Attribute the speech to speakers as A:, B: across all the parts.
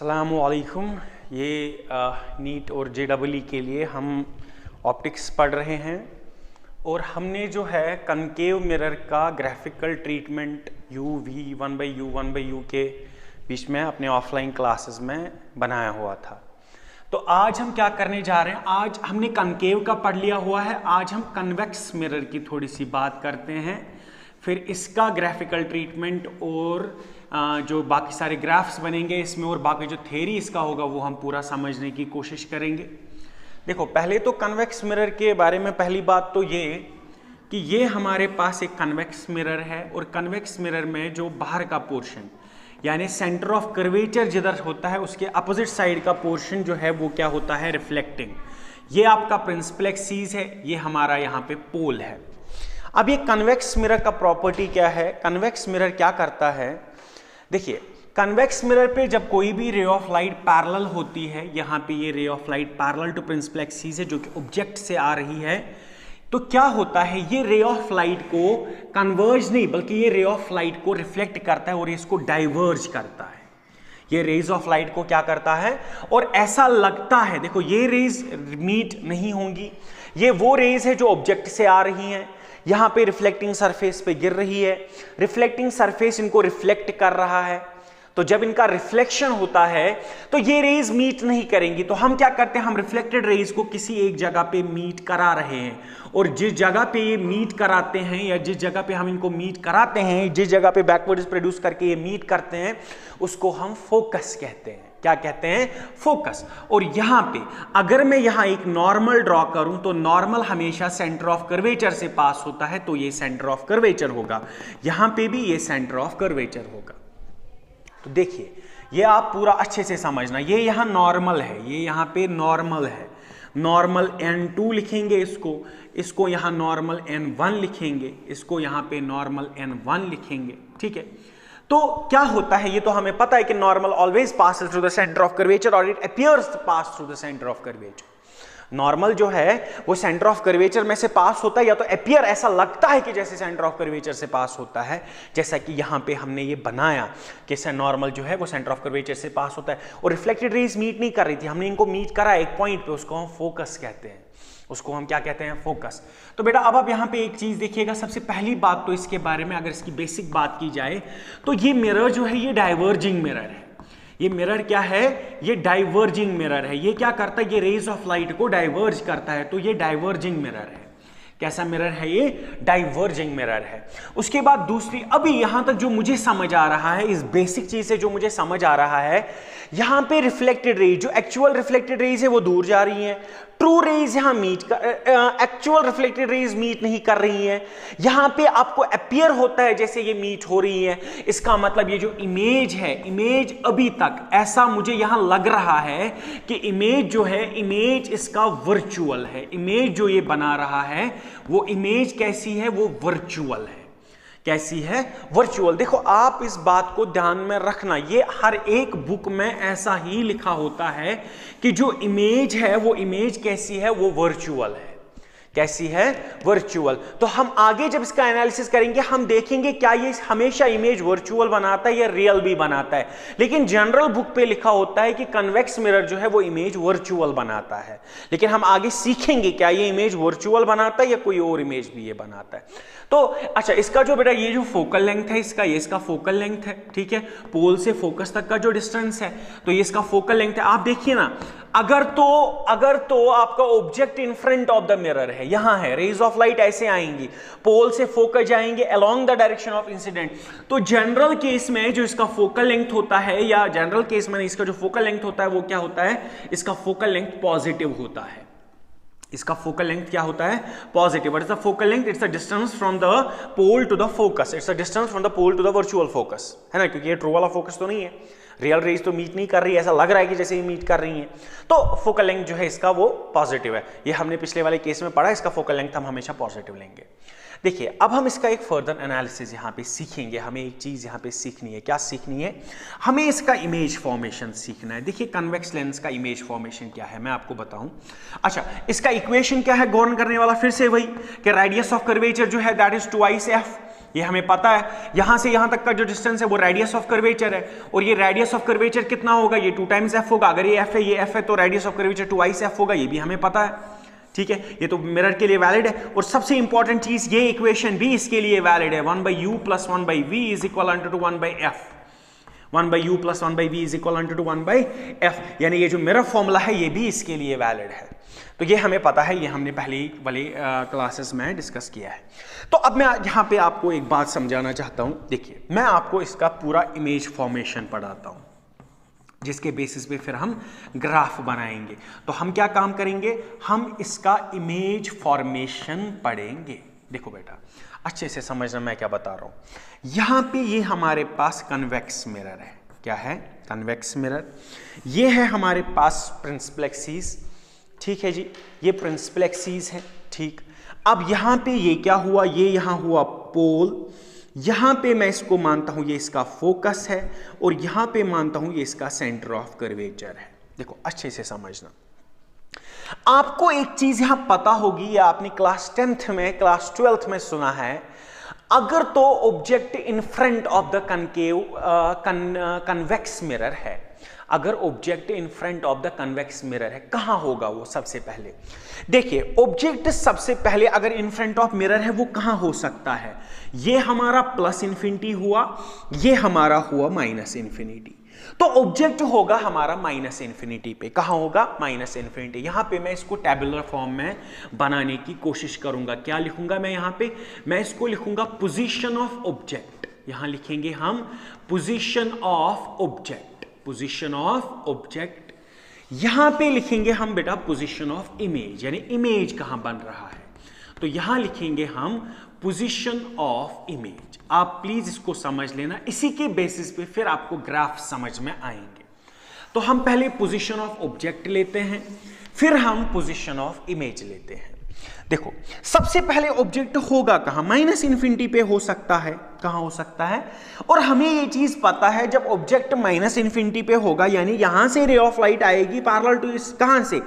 A: अस्सलामुअलैकुम। ये नीट और JEE के लिए हम ऑप्टिक्स पढ़ रहे हैं और हमने जो है कनकेव मिरर का ग्राफिकल ट्रीटमेंट U1/U के बीच में अपने ऑफलाइन क्लासेस में बनाया हुआ था। तो आज हम क्या करने जा रहे हैं, आज हमने कनकेव का पढ़ लिया हुआ है, आज हम कन्वेक्स मिरर की थोड़ी सी बात करते हैं, फिर इसका ग्राफिकल ट्रीटमेंट और जो बाकी सारे ग्राफ्स बनेंगे इसमें और बाकी जो थ्योरी इसका होगा वो हम पूरा समझने की कोशिश करेंगे। देखो, पहले तो कन्वेक्स मिरर के बारे में पहली बात तो ये कि ये हमारे पास एक कन्वेक्स मिरर है और कन्वेक्स मिरर में जो बाहर का पोर्शन यानी सेंटर ऑफ कर्वेचर जिधर होता है उसके अपोजिट साइड का पोर्शन जो है वो क्या होता है, रिफ्लेक्टिंग। ये आपका प्रिंसिपल एक्सिस है, ये हमारा यहाँ पे पोल है। अब ये कन्वेक्स मिरर का प्रॉपर्टी क्या है, कन्वेक्स मिरर क्या करता है, देखिए कन्वेक्स मिरर पे जब कोई भी रे ऑफ लाइट पैरेलल होती है, यहाँ पे ये ray of light parallel to principal axis है जो कि ऑब्जेक्ट से आ रही है, तो क्या होता है ये रे ऑफ लाइट को कन्वर्ज नहीं बल्कि ये रे ऑफ लाइट को रिफ्लेक्ट करता है और इसको डाइवर्ज करता है। ये रेज ऑफ लाइट को क्या करता है और ऐसा लगता है, देखो ये रेज मीट नहीं होंगी, ये वो रेज है जो ऑब्जेक्ट से आ रही हैं, यहां पे रिफ्लेक्टिंग सरफेस पे गिर रही है, रिफ्लेक्टिंग सरफेस इनको रिफ्लेक्ट कर रहा है, तो जब इनका रिफ्लेक्शन होता है तो ये रेज मीट नहीं करेंगी। तो हम क्या करते हैं, हम रिफ्लेक्टेड रेज को किसी एक जगह पे मीट करा रहे हैं और जिस जगह पे ये मीट कराते हैं या जिस जगह पे हम इनको मीट कराते हैं, जिस जगह पे बैकवर्ड प्रोड्यूस करके ये मीट करते हैं उसको हम फोकस कहते हैं। क्या कहते हैं, फोकस। और यहां पे अगर मैं यहां एक नॉर्मल ड्रॉ करूं तो नॉर्मल हमेशा सेंटर ऑफ कर्वेचर से पास होता है, तो ये सेंटर ऑफ कर्वेचर होगा, यहां पे भी ये सेंटर ऑफ कर्वेचर होगा। तो देखिए ये आप पूरा अच्छे से समझना, ये यहां नॉर्मल है, ये यहां पे नॉर्मल है, नॉर्मल N2 लिखेंगे, इसको यहां नॉर्मल N1 लिखेंगे, इसको यहां पे नॉर्मल N1 लिखेंगे, ठीक है। तो क्या होता है, ये तो हमें पता है कि normal always passes through the centre of curvature और it appears to pass through the centre of curvature. Normal जो है वो सेंटर ऑफ कर्वेचर में से पास होता है, या तो अपीयर ऐसा लगता है कि जैसे सेंटर ऑफ कर्वेचर से पास होता है, जैसा कि यहां पे हमने ये बनाया कि नॉर्मल जो है वो सेंटर ऑफ कर्वेचर से पास होता है और रिफ्लेक्टेड रेज मीट नहीं कर रही थी, हमने इनको मीट करा एक पॉइंट पे, उसको हम फोकस कहते हैं, उसको हम क्या कहते हैं, फोकस। तो बेटा अब आप यहां पे एक चीज देखिएगा, सबसे पहली बात तो इसके बारे में अगर इसकी बेसिक बात की जाए तो ये मिरर जो है ये डाइवर्जिंग मिरर है। ये मिरर क्या है, ये डाइवर्जिंग मिरर है। ये क्या करता है, ये रेज ऑफ लाइट को डाइवर्ज करता है, तो ये डाइवर्जिंग मिरर है। कैसा मिरर है, ये डाइवर्जिंग मिरर है। उसके बाद दूसरी, अभी यहां तक जो मुझे समझ आ रहा है, इस बेसिक चीज से जो मुझे समझ आ रहा है, यहां पे रिफ्लेक्टेड रेज, जो एक्चुअल रिफ्लेक्टेड रेज है वो दूर जा रही है, ट्रू रेज यहां मीट कर, एक्चुअल रिफ्लेक्टेड रेज मीट नहीं कर रही है, यहां पे आपको अपीयर होता है जैसे ये मीट हो रही है। इसका मतलब ये जो इमेज है, इमेज अभी तक ऐसा मुझे यहां लग रहा है कि इमेज जो है, इमेज इसका वर्चुअल है, इमेज जो ये बना रहा है वो इमेज कैसी है, वो वर्चुअल है। कैसी है, वर्चुअल। देखो आप इस बात को ध्यान में रखना, ये हर एक बुक में ऐसा ही लिखा होता है कि जो इमेज है वो इमेज कैसी है, वो वर्चुअल है। कैसी है, वर्चुअल। तो हम आगे जब इसका एनालिसिस करेंगे हम देखेंगे क्या ये हमेशा इमेज वर्चुअल बनाता है या रियल भी बनाता है, लेकिन जनरल बुक पे लिखा होता है कि कन्वेक्स मिरर जो है वो इमेज वर्चुअल बनाता है, लेकिन हम आगे सीखेंगे क्या ये इमेज वर्चुअल बनाता है या कोई और इमेज भी ये बनाता है। तो अच्छा, इसका जो बेटा ये जो फोकल लेंथ है इसका, ये इसका फोकल लेंथ है, ठीक है, पोल से फोकस तक का जो डिस्टेंस है तो ये इसका फोकल लेंथ है। आप देखिए ना, अगर तो आपका object in front of the mirror है, यहां है, रेज ऑफ लाइट ऐसे आएंगी, पोल से फोकस जाएंगे along the direction of incident, तो जनरल केस में जो इसका फोकल लेंथ होता है, या जनरल केस में इसका जो फोकल लेंथ होता है वो क्या होता है, इसका फोकल लेंथ पॉजिटिव होता है। इसका फोकल लेंथ क्या होता है, positive. What is the focal length, it's the distance from the pole to the focus, it's the distance from the pole to the virtual focus, है ना, क्योंकि ये ट्रू वाला फोकस तो नहीं है, रियल रेज तो मीट नहीं कर रही है, ऐसा लग रहा है कि जैसे ये मीट कर रही है, तो फोकल लेंथ जो है इसका वो पॉजिटिव है। ये हमने पिछले वाले केस में पढ़ा, इसका फोकल लेंथ हम हमेशा पॉजिटिव लेंगे। देखिए अब हम इसका एक फर्दर एनालिसिस यहाँ पे सीखेंगे। हमें एक चीज यहाँ पे सीखनी है, क्या सीखनी है, हमें इसका इमेज फॉर्मेशन सीखना है। देखिए कन्वेक्स लेंस का इमेज फॉर्मेशन क्या है मैं आपको बताऊं। अच्छा, इसका इक्वेशन क्या है गवर्न करने वाला, फिर से वही कि रेडियस ऑफ कर्वेचर जो है दैट इज 2f, ये हमें पता है, यहां से यहां तक का जो डिस्टेंस है वो रेडियस ऑफ कर्वेचर है, और ये रेडियस ऑफ कर्वेचर कितना होगा, ये 2 टाइम्स f होगा। अगर ये f है, ये f है, तो radius of curvature 2x f होगा, ये भी हमें पता है। ठीक है, ये तो मिरर के लिए वैलिड है। और सबसे इंपॉर्टेंट चीज, ये इक्वेशन भी इसके लिए वैलिड है, 1/u + 1/v is equal to 1/f, 1/u + 1/v is equal to 1/f, यानी ये जो मिरर फॉर्मूला है ये भी इसके लिए वैलिड है। तो ये हमें पता है, ये हमने पहले वाले क्लासेस में डिस्कस किया है। तो अब मैं यहाँ पे आपको एक बात समझाना चाहता हूँ। देखिए, मैं आपको इसका पूरा इमेज फॉर्मेशन पढ़ाता हूँ, जिसके बेसिस पे फिर हम ग्राफ बनाएंगे। तो हम क्या काम करेंगे, हम इसका इमेज फॉर्मेशन पढ़ेंगे। देखो बेटा, अच्छे से समझना मैं क्या बता रहा हूं। यहां पे ये हमारे पास कन्वेक्स मिरर है। क्या है? Convex mirror. ये है हमारे पास प्रिंसिपल एक्सिस। ठीक है जी, ये प्रिंसिपल एक्सिस है। ठीक, अब यहां पे ये क्या हुआ, ये यहां हुआ पोल, यहां पे मैं इसको मानता हूं ये इसका फोकस है, और यहां पे मानता हूं ये इसका सेंटर ऑफ कर्वेचर है। देखो अच्छे से समझना, आपको एक चीज यहां पता होगी, या आपने क्लास 10th में, क्लास 12th में सुना है, अगर तो object in front of the concave convex mirror है, अगर object in front of the convex mirror है, कहां होगा वो? सबसे पहले देखिए, ऑब्जेक्ट सबसे पहले अगर इन फ्रंट ऑफ मिरर है वो कहां हो सकता है? ये हमारा प्लस इन्फिनिटी हुआ, ये हमारा हुआ माइनस इन्फिनिटी, तो ऑब्जेक्ट होगा हमारा माइनस इन्फिनिटी पे। कहां होगा? Minus infinity. यहां पे मैं इसको टेबुलर फॉर्म में बनाने की कोशिश करूंगा। क्या लिखूंगा मैं यहां पे? मैं इसको लिखूंगा पोजीशन ऑफ ऑब्जेक्ट। यहां लिखेंगे हम position of object, position of object. यहां पे लिखेंगे हम बेटा पोजीशन ऑफ इमेज, यानी इमेज कहां बन रहा है, तो यहां लिखेंगे हम पोजीशन ऑफ इमेज। आप प्लीज इसको समझ लेना, इसी के बेसिस पे फिर आपको ग्राफ समझ में आएंगे। तो हम पहले पोजीशन ऑफ ऑब्जेक्ट लेते हैं, फिर हम पोजीशन ऑफ इमेज लेते हैं। देखो, सबसे पहले ऑब्जेक्ट होगा कहां? माइनस इन्फिनिटी पे हो सकता है। कहां हो सकता है? और हमें ये चीज पता है, जब ऑब्जेक्ट माइनस इन्फिनिटी पे होगा, यानी यहां से रे ऑफ लाइट आएगी पैरेलल टू इस, कहां से?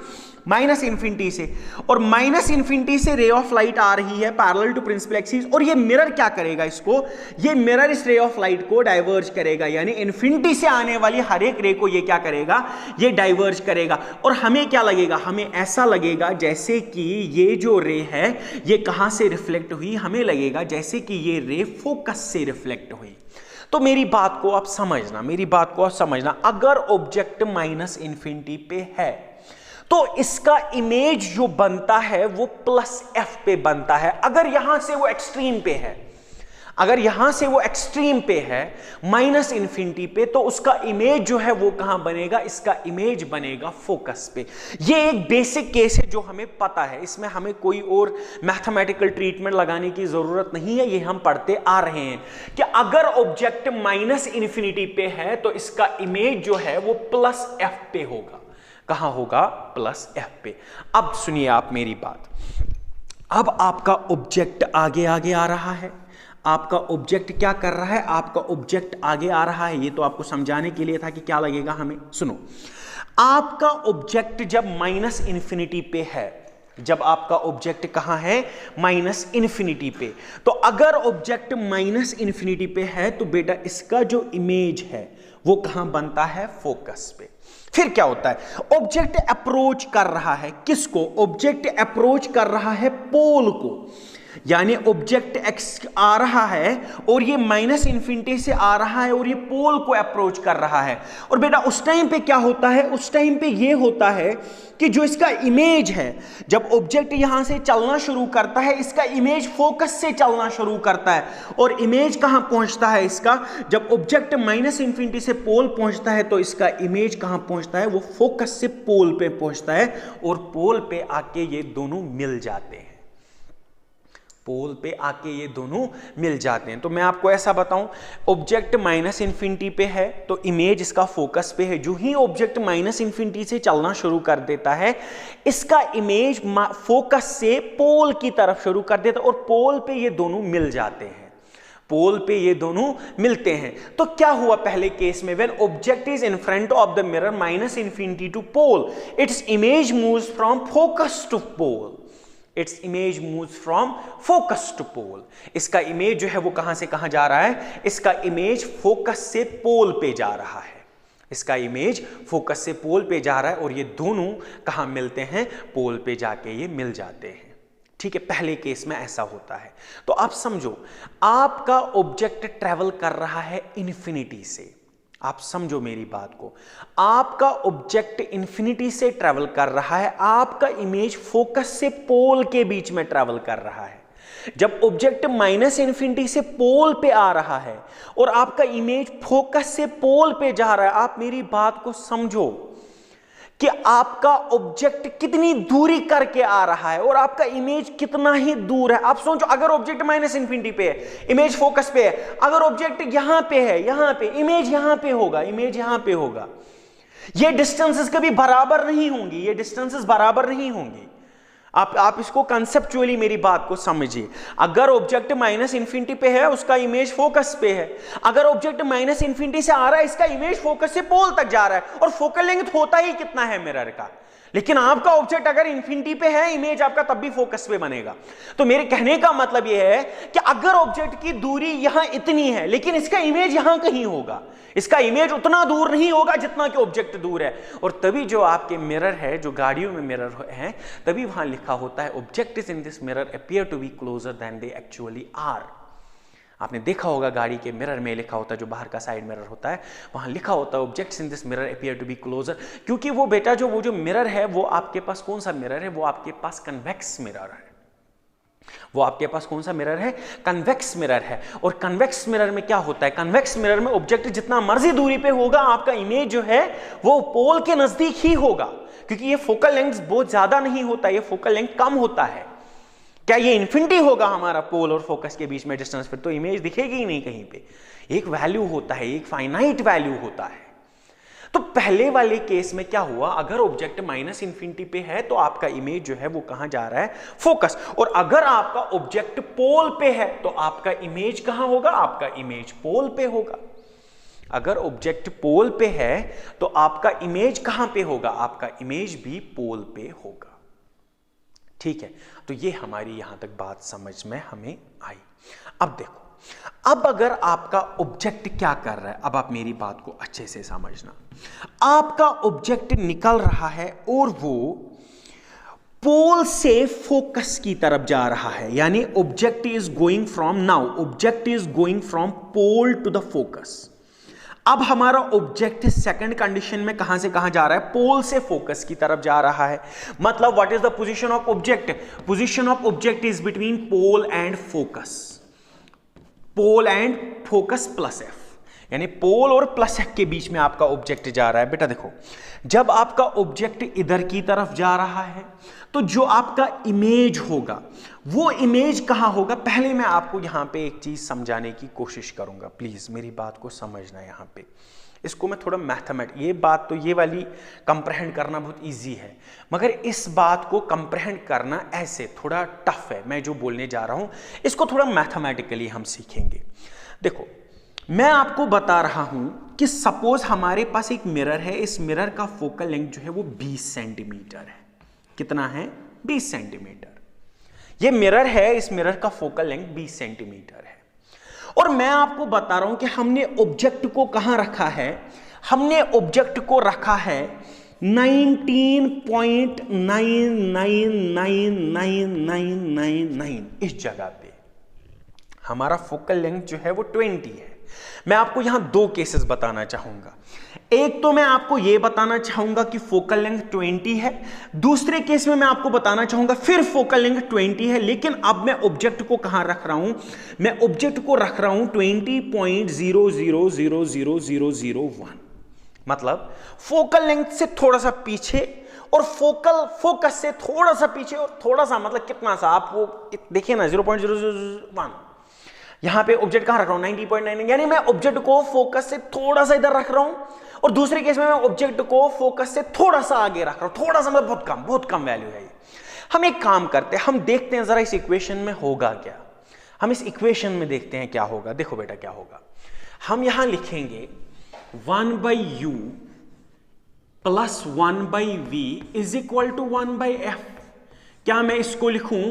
A: माइनस इन्फिनिटी से, और माइनस इन्फिनिटी से रे ऑफ लाइट आ रही है पैरेलल टू प्रिंसिपल एक्सिस, और ये मिरर क्या करेगा इसको? ये मिरर इस रे ऑफ लाइट को डाइवर्ज करेगा, यानी इन्फिनिटी से आने वाली हर एक रे को ये क्या करेगा? ये डाइवर्ज करेगा। और हमें क्या लगेगा? हमें ऐसा लगेगा जैसे कि ये जो रे है ये कहां से रिफ्लेक्ट हुई? हमें लगेगा जैसे कि ये रे फोकस से रिफ्लेक्ट हुई। तो मेरी बात को आप समझना, मेरी बात को आप समझना, अगर ऑब्जेक्ट माइनस इन्फिनिटी पे है तो इसका इमेज जो बनता है वो प्लस एफ पे बनता है। अगर यहां से वो एक्सट्रीम पे है, अगर यहां से वो एक्सट्रीम पे है माइनस इन्फिनिटी पे, तो उसका इमेज जो है वो कहां बनेगा? इसका इमेज बनेगा फोकस पे। ये एक बेसिक केस है जो हमें पता है, इसमें हमें कोई और मैथमेटिकल ट्रीटमेंट लगाने की जरूरत नहीं है, ये हम पढ़ते आ रहे हैं कि अगर ऑब्जेक्ट माइनस इन्फिनिटी पे है तो इसका इमेज जो है वो प्लस एफ पे होगा। कहां होगा? प्लस एफ पे। अब सुनिए आप मेरी बात, अब आपका ऑब्जेक्ट आगे आगे आ रहा है, आपका ऑब्जेक्ट क्या कर रहा है? आपका ऑब्जेक्ट आगे आ रहा है, ये तो आपको समझाने के लिए था कि क्या लगेगा हमें। सुनो, आपका ऑब्जेक्ट जब माइनस इन्फिनिटी पे है, जब आपका ऑब्जेक्ट कहां है? माइनस इन्फिनिटी पे, तो अगर ऑब्जेक्ट माइनस इन्फिनिटी पे है तो बेटा इसका जो इमेज है वो कहां बनता है? फोकस पे। फिर क्या होता है? ऑब्जेक्ट अप्रोच कर रहा है किसको? ऑब्जेक्ट अप्रोच कर रहा है पोल को, यानी ऑब्जेक्ट एक्स आ रहा है और ये माइनस इन्फिनिटी से आ रहा है और ये पोल को अप्रोच कर रहा है। और बेटा उस टाइम पे क्या होता है? उस टाइम पे ये होता है कि जो इसका इमेज है, जब ऑब्जेक्ट यहां से चलना शुरू करता है, इसका इमेज फोकस से चलना शुरू करता है। और इमेज कहां पहुंचता है इसका? जब ऑब्जेक्ट माइनस इन्फिनिटी से पोल पहुंचता है तो इसका इमेज कहां पहुंचता है? वो फोकस से पोल पे पहुंचता है, और पोल पे आके ये दोनों मिल जाते हैं, पोल पे आके ये दोनों मिल जाते हैं। तो मैं आपको ऐसा बताऊं, ऑब्जेक्ट माइनस इन्फिनिटी पे है तो इमेज इसका फोकस पे है। जो ही ऑब्जेक्ट माइनस इन्फिनिटी से चलना शुरू कर देता है, इसका इमेज फोकस से पोल की तरफ शुरू कर देता है, और पोल पे ये दोनों मिल जाते हैं, पोल पे ये दोनों मिलते हैं। तो क्या हुआ पहले केस में? When object is in front of the mirror minus infinity to pole, its image moves from focus to pole. Its image moves from focus to pole. इसका इमेज जो है वो कहां से कहां जा रहा है, इसका इमेज फोकस से पोल पे जा रहा है, इसका इमेज फोकस से पोल पे जा रहा है, और ये दोनों कहां मिलते हैं, पोल पे जाके ये मिल जाते हैं। ठीक है, पहले केस में ऐसा होता है। तो आप समझो, आपका ऑब्जेक्ट ट्रेवल कर रहा है इन्फिनिटी से, आप समझो मेरी बात को, आपका ऑब्जेक्ट इन्फिनिटी से ट्रेवल कर रहा है, आपका इमेज फोकस से पोल के बीच में ट्रेवल कर रहा है। जब ऑब्जेक्ट माइनस इन्फिनिटी से पोल पे आ रहा है और आपका इमेज फोकस से पोल पे जा रहा है, आप मेरी बात को समझो कि आपका ऑब्जेक्ट कितनी दूरी करके आ रहा है और आपका इमेज कितना ही दूर है। आप सोचो, अगर ऑब्जेक्ट माइनस इंफिनिटी पे है, इमेज फोकस पे है, अगर ऑब्जेक्ट यहां पे है, यहां पे, इमेज यहां पे होगा, इमेज यहां पे होगा, ये डिस्टेंसेस कभी बराबर नहीं होंगी, ये डिस्टेंसेस बराबर नहीं होंगी। आप इसको कंसेप्चुअली मेरी बात को समझिए। अगर ऑब्जेक्ट माइनस इंफिनिटी पे है, उसका इमेज फोकस पे है, अगर ऑब्जेक्ट माइनस इंफिनिटी से आ रहा है, इसका इमेज फोकस से पोल तक जा रहा है, और फोकल लेंथ होता ही कितना है मिरर का। लेकिन आपका ऑब्जेक्ट अगर इंफिनिटी पे है, इमेज आपका तब भी फोकस पे बनेगा। तो मेरे कहने का मतलब यह है कि अगर ऑब्जेक्ट की दूरी यहां इतनी है, लेकिन इसका इमेज यहां कहीं होगा, इसका इमेज उतना दूर नहीं होगा जितना कि ऑब्जेक्ट दूर है, और तभी जो आपके मिरर है, जो गाड़ियों में मिरर है, तभी वहां लिखा होता है objects in this mirror appear to be closer than they actually are. आपने देखा होगा गाड़ी के मिरर में लिखा होता है, जो बाहर का साइड मिरर होता है, वहां लिखा होता है objects in this mirror appear to be closer, क्योंकि वो बेटा वो जो मिरर है, वो आपके पास कौन सा मिरर है, वो आपके पास कन्वेक्स मिरर है। वो आपके पास कौन सा मिरर है, कन्वेक्स मिरर है। और कन्वेक्स मिरर में क्या होता है, कन्वेक्स मिरर में ऑब्जेक्ट जितना मर्जी दूरी पे होगा, आपका इमेज जो है वो पोल के नजदीक ही होगा, क्योंकि ये फोकल लेंथ बहुत ज्यादा नहीं होता, ये फोकल लेंथ कम होता है। क्या ये इन्फिनिटी होगा हमारा पोल और फोकस के बीच में डिस्टेंस, फिर तो इमेज दिखेगी ही नहीं कहीं पे। एक वैल्यू होता है, एक फाइनाइट वैल्यू होता है। तो पहले वाले केस में क्या हुआ, अगर ऑब्जेक्ट माइनस इंफिनिटी पे है तो आपका इमेज जो है वो कहां जा रहा है, फोकस। और अगर आपका ऑब्जेक्ट पोल पे है तो आपका इमेज कहां होगा, आपका इमेज पोल पे होगा। अगर ऑब्जेक्ट पोल पे है तो आपका इमेज कहां पे होगा, आपका इमेज भी पोल पे होगा। ठीक है, तो ये हमारी यहां तक बात समझ में हमें आई। अब देखो, अब अगर आपका ऑब्जेक्ट क्या कर रहा है, अब आप मेरी बात को अच्छे से समझना। आपका ऑब्जेक्ट निकल रहा है और वो पोल से फोकस की तरफ जा रहा है, यानी object is going from, now object is going from pole to the focus. अब हमारा ऑब्जेक्ट सेकंड कंडीशन में कहां से कहां जा रहा है, पोल से फोकस की तरफ जा रहा है। मतलब what is the position of object, position of object is between pole and focus, pole and focus plus F, यानी पोल और प्लस एफ के बीच में आपका ऑब्जेक्ट जा रहा है। बेटा देखो, जब आपका ऑब्जेक्ट इधर की तरफ जा रहा है तो जो आपका इमेज होगा वो इमेज कहां होगा, पहले मैं आपको यहां पे एक चीज समझाने की कोशिश करूंगा, प्लीज मेरी बात को समझना। यहां पे इसको मैं थोड़ा ये बात तो ये वाली कंप्रहेंड करना बहुत इजी है, मगर इस बात को कंप्रहेंड करना ऐसे थोड़ा टफ है। मैं जो बोलने जा रहा हूं इसको थोड़ा मैथमेटिकली हम सीखेंगे। देखो, मैं आपको बता रहा हूं कि सपोज हमारे पास एक मिरर है, इस मिरर का फोकल लेंथ जो है वो 20 सेंटीमीटर है। कितना है, 20 सेंटीमीटर। ये मिरर है, इस मिरर का फोकल लेंथ 20 सेंटीमीटर है। और मैं आपको बता रहा हूं कि हमने ऑब्जेक्ट को कहां रखा है, हमने ऑब्जेक्ट को रखा है 19.999999 इस जगह पे। हमारा फोकल लेंथ जो है वो 20 है। मैं आपको यहां दो केसेस बताना चाहूंगा। एक तो मैं आपको यह बताना चाहूंगा कि फोकल लेंथ 20 है, दूसरे केस में मैं आपको बताना चाहूंगा फिर फोकल लेंथ 20 है, लेकिन अब मैं ऑब्जेक्ट को कहां रख रहा हूं, मैं ऑब्जेक्ट को रख रहा हूं 20.00000001, मतलब फोकल लेंथ से थोड़ा सा पीछे और फोकस से थोड़ा सा पीछे, और थोड़ा सा मतलब कितना सा, आप वो देखिए ना 0.0001। यहां पे ऑब्जेक्ट कहां रख रहा हूं 90.9, यानी मैं ऑब्जेक्ट को फोकस से थोड़ा सा इधर रख रहा हूं, और दूसरे केस में मैं ऑब्जेक्ट को फोकस से थोड़ा सा आगे रख रहा हूं। थोड़ा सा मतलब बहुत कम वैल्यू है ये। हम एक काम करते हैं, हम देखते हैं जरा इस इक्वेशन में होगा क्या। हम इस इक्वेशन में देखते हैं क्या होगा। देखो बेटा क्या होगा, हम यहां लिखेंगे 1/u + 1/v = 1/f। क्या मैं इसको लिखूं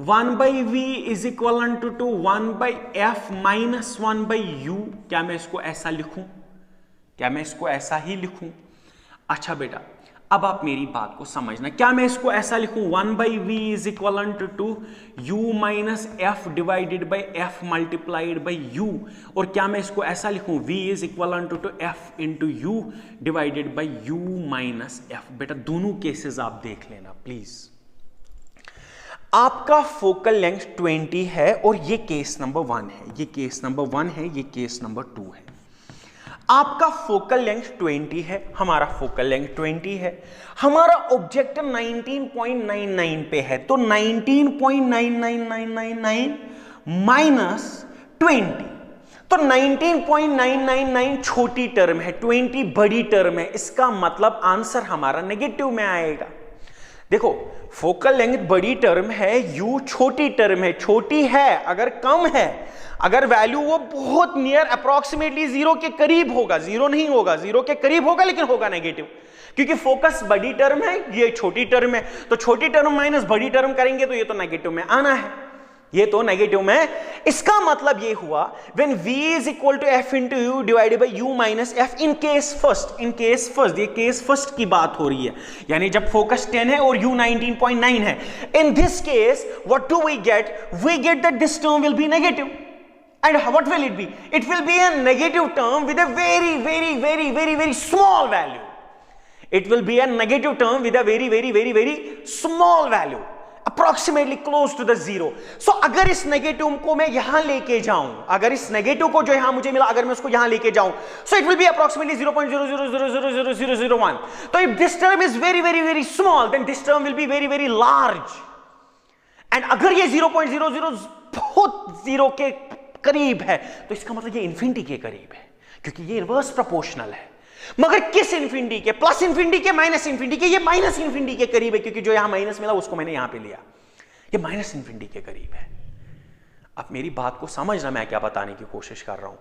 A: 1/v is equal to 1/f minus 1/u? क्या मैं इसको ऐसा लिखूं? क्या मैं इसको ऐसा ही लिखूं? अच्छा बेटा, अब आप मेरी बात को समझना। क्या मैं इसको ऐसा लिखूं 1/v is equal to u minus f divided by f multiplied by u? और क्या मैं इसको ऐसा लिखूं v is equal to f into u divided by u minus f? बेटा दोनों केसेस आप देख लेना प्लीज। आपका फोकल लेंथ 20 है और ये केस नंबर 1 है, ये केस नंबर 1 है, ये केस नंबर 2 है। आपका फोकल लेंथ 20 है, हमारा फोकल लेंथ 20 है, हमारा ऑब्जेक्ट 19.99 पे है, तो 19.99999 माइनस 20, तो 19.999 छोटी टर्म है, 20 बड़ी टर्म है, इसका मतलब आंसर हमारा नेगेटिव में आएगा। देखो फोकल लेंथ बड़ी टर्म है, u छोटी टर्म है, छोटी है अगर कम है, अगर वैल्यू वो बहुत नियर अप्रोक्सीमेटली जीरो के करीब होगा, जीरो नहीं होगा, जीरो के करीब होगा लेकिन होगा नेगेटिव, क्योंकि फोकस बड़ी टर्म है, ये छोटी टर्म है, तो छोटी टर्म माइनस बड़ी टर्म करेंगे तो ये तो नेगेटिव में आना है, ये तो नेगेटिव में। इसका मतलब ये हुआ when v is equal to f into U divided by u minus f in case first, in case first, ये केस फर्स्ट की बात हो रही है, यानी जब फोकस 10 है और u 19.9 है। In this case what do we get? We get that this term will be negative, and what will it be? It will be a negative term with a very small value. It will be a negative term with a very small value, approximately close to the zero. So अगर इस negative को मैं यहां लेके जाऊं, अगर इस negative को जो यहां मुझे मिला अगर मैं उसको यहां लेके जाऊं, so it will be approximately 0.000000001. तो if this term is very small, then this term will be very large. And अगर ये 0.00 बहुत जीरो के करीब है तो इसका मतलब ये इन्फिनिटी के करीब है, क्योंकि ये इनवर्स प्रोपोर्शनल है। मगर किस इन्फिनिटी के? प्लस इन्फिनिटी के, माइनस इन्फिनिटी के? ये माइनस इन्फिनिटी के करीब है, क्योंकि जो यहां माइनस मिला उसको मैंने यहां पे लिया, ये माइनस इन्फिनिटी के करीब है। अब मेरी बात को समझना, मैं क्या बताने की कोशिश कर रहा हूं।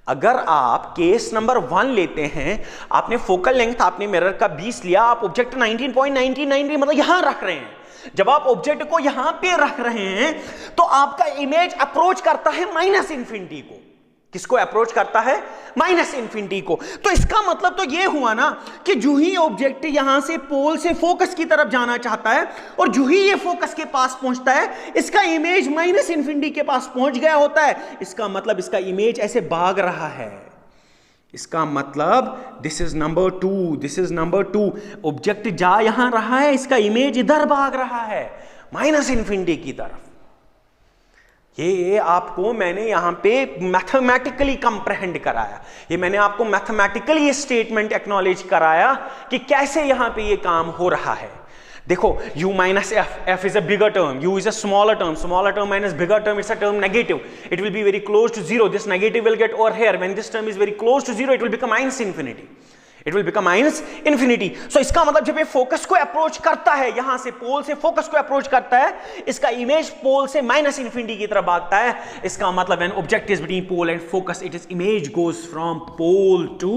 A: अगर आप केस नंबर 1 लेते हैं, आपने फोकल लेंथ आपने मिरर का 20 लिया, आप ऑब्जेक्ट 19.99 मतलब यहां रख रहे हैं। जब आप ऑब्जेक्ट को यहां पे रख रहे हैं तो आपका इमेज अप्रोच करता है माइनस इन्फिनिटी को। किसको अप्रोच करता है? माइनस इन्फिनिटी को। तो इसका मतलब तो यह हुआ ना कि जो ही ऑब्जेक्ट यहां से पोल से फोकस की तरफ जाना चाहता है और जो ही ये फोकस के पास पहुंचता है, इसका इमेज माइनस इन्फिनिटी के पास पहुंच गया होता है। इसका मतलब इसका इमेज ऐसे भाग रहा है। इसका मतलब this is number 2, this is number 2। Object जा यहां रहा है, इसका इमेज इधर भाग रहा है माइनस इन्फिनिटी की तरफ। ये आपको मैंने यहां पे मैथमेटिकली कंप्रहेंड कराया, ये मैंने आपको मैथमेटिकली ये स्टेटमेंट एक्नॉलेज कराया कि कैसे यहां पे ये काम हो रहा है। देखो u minus f is a bigger term, u is a smaller term minus bigger term, it's a term negative, it will be very close to zero. This negative will get over here, when this term is very close to zero it will become minus infinity, it will become minus infinity. So इसका मतलब जब ये focus को approach करता है, यहां से पोल से फोकस को अप्रोच करता है, इसका इमेज पोल से माइनस इन्फिनिटी की तरफ भागता है। इसका मतलब when object is between pole and focus, its image goes from pole to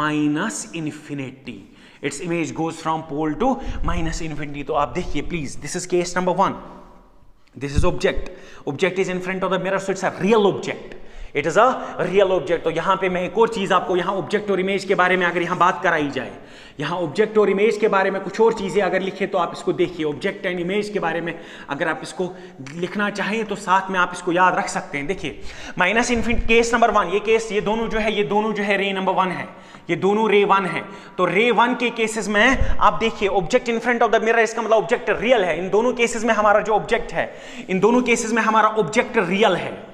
A: minus infinity, its image goes from pole to minus infinity. तो आप देखिए please, this is case number 1, this is object is in front of the mirror, so it's a real object, it is a real object. तो यहां पे मैं एक और चीज आपको, यहां ऑब्जेक्ट और इमेज के बारे में अगर यहां बात कराई जाए, यहां ऑब्जेक्ट और इमेज के बारे में कुछ और चीजें अगर लिखे तो आप इसको देखिए। ऑब्जेक्ट एंड इमेज के बारे में अगर आप इसको लिखना चाहें तो साथ में आप इसको याद रख सकते हैं। देखिए माइनस इन्फिनिटी केस नंबर 1, ये केस, ये दोनों जो है रे नंबर 1 है, ये दोनों रे 1 है। तो रे 1 के केसेस में आप देखिए object in front of the mirror, इसका मतलब ऑब्जेक्ट रियल है। इन दोनों केसेस में हमारा जो ऑब्जेक्ट है, इन दोनों केसेस में हमारा ऑब्जेक्ट रियल है।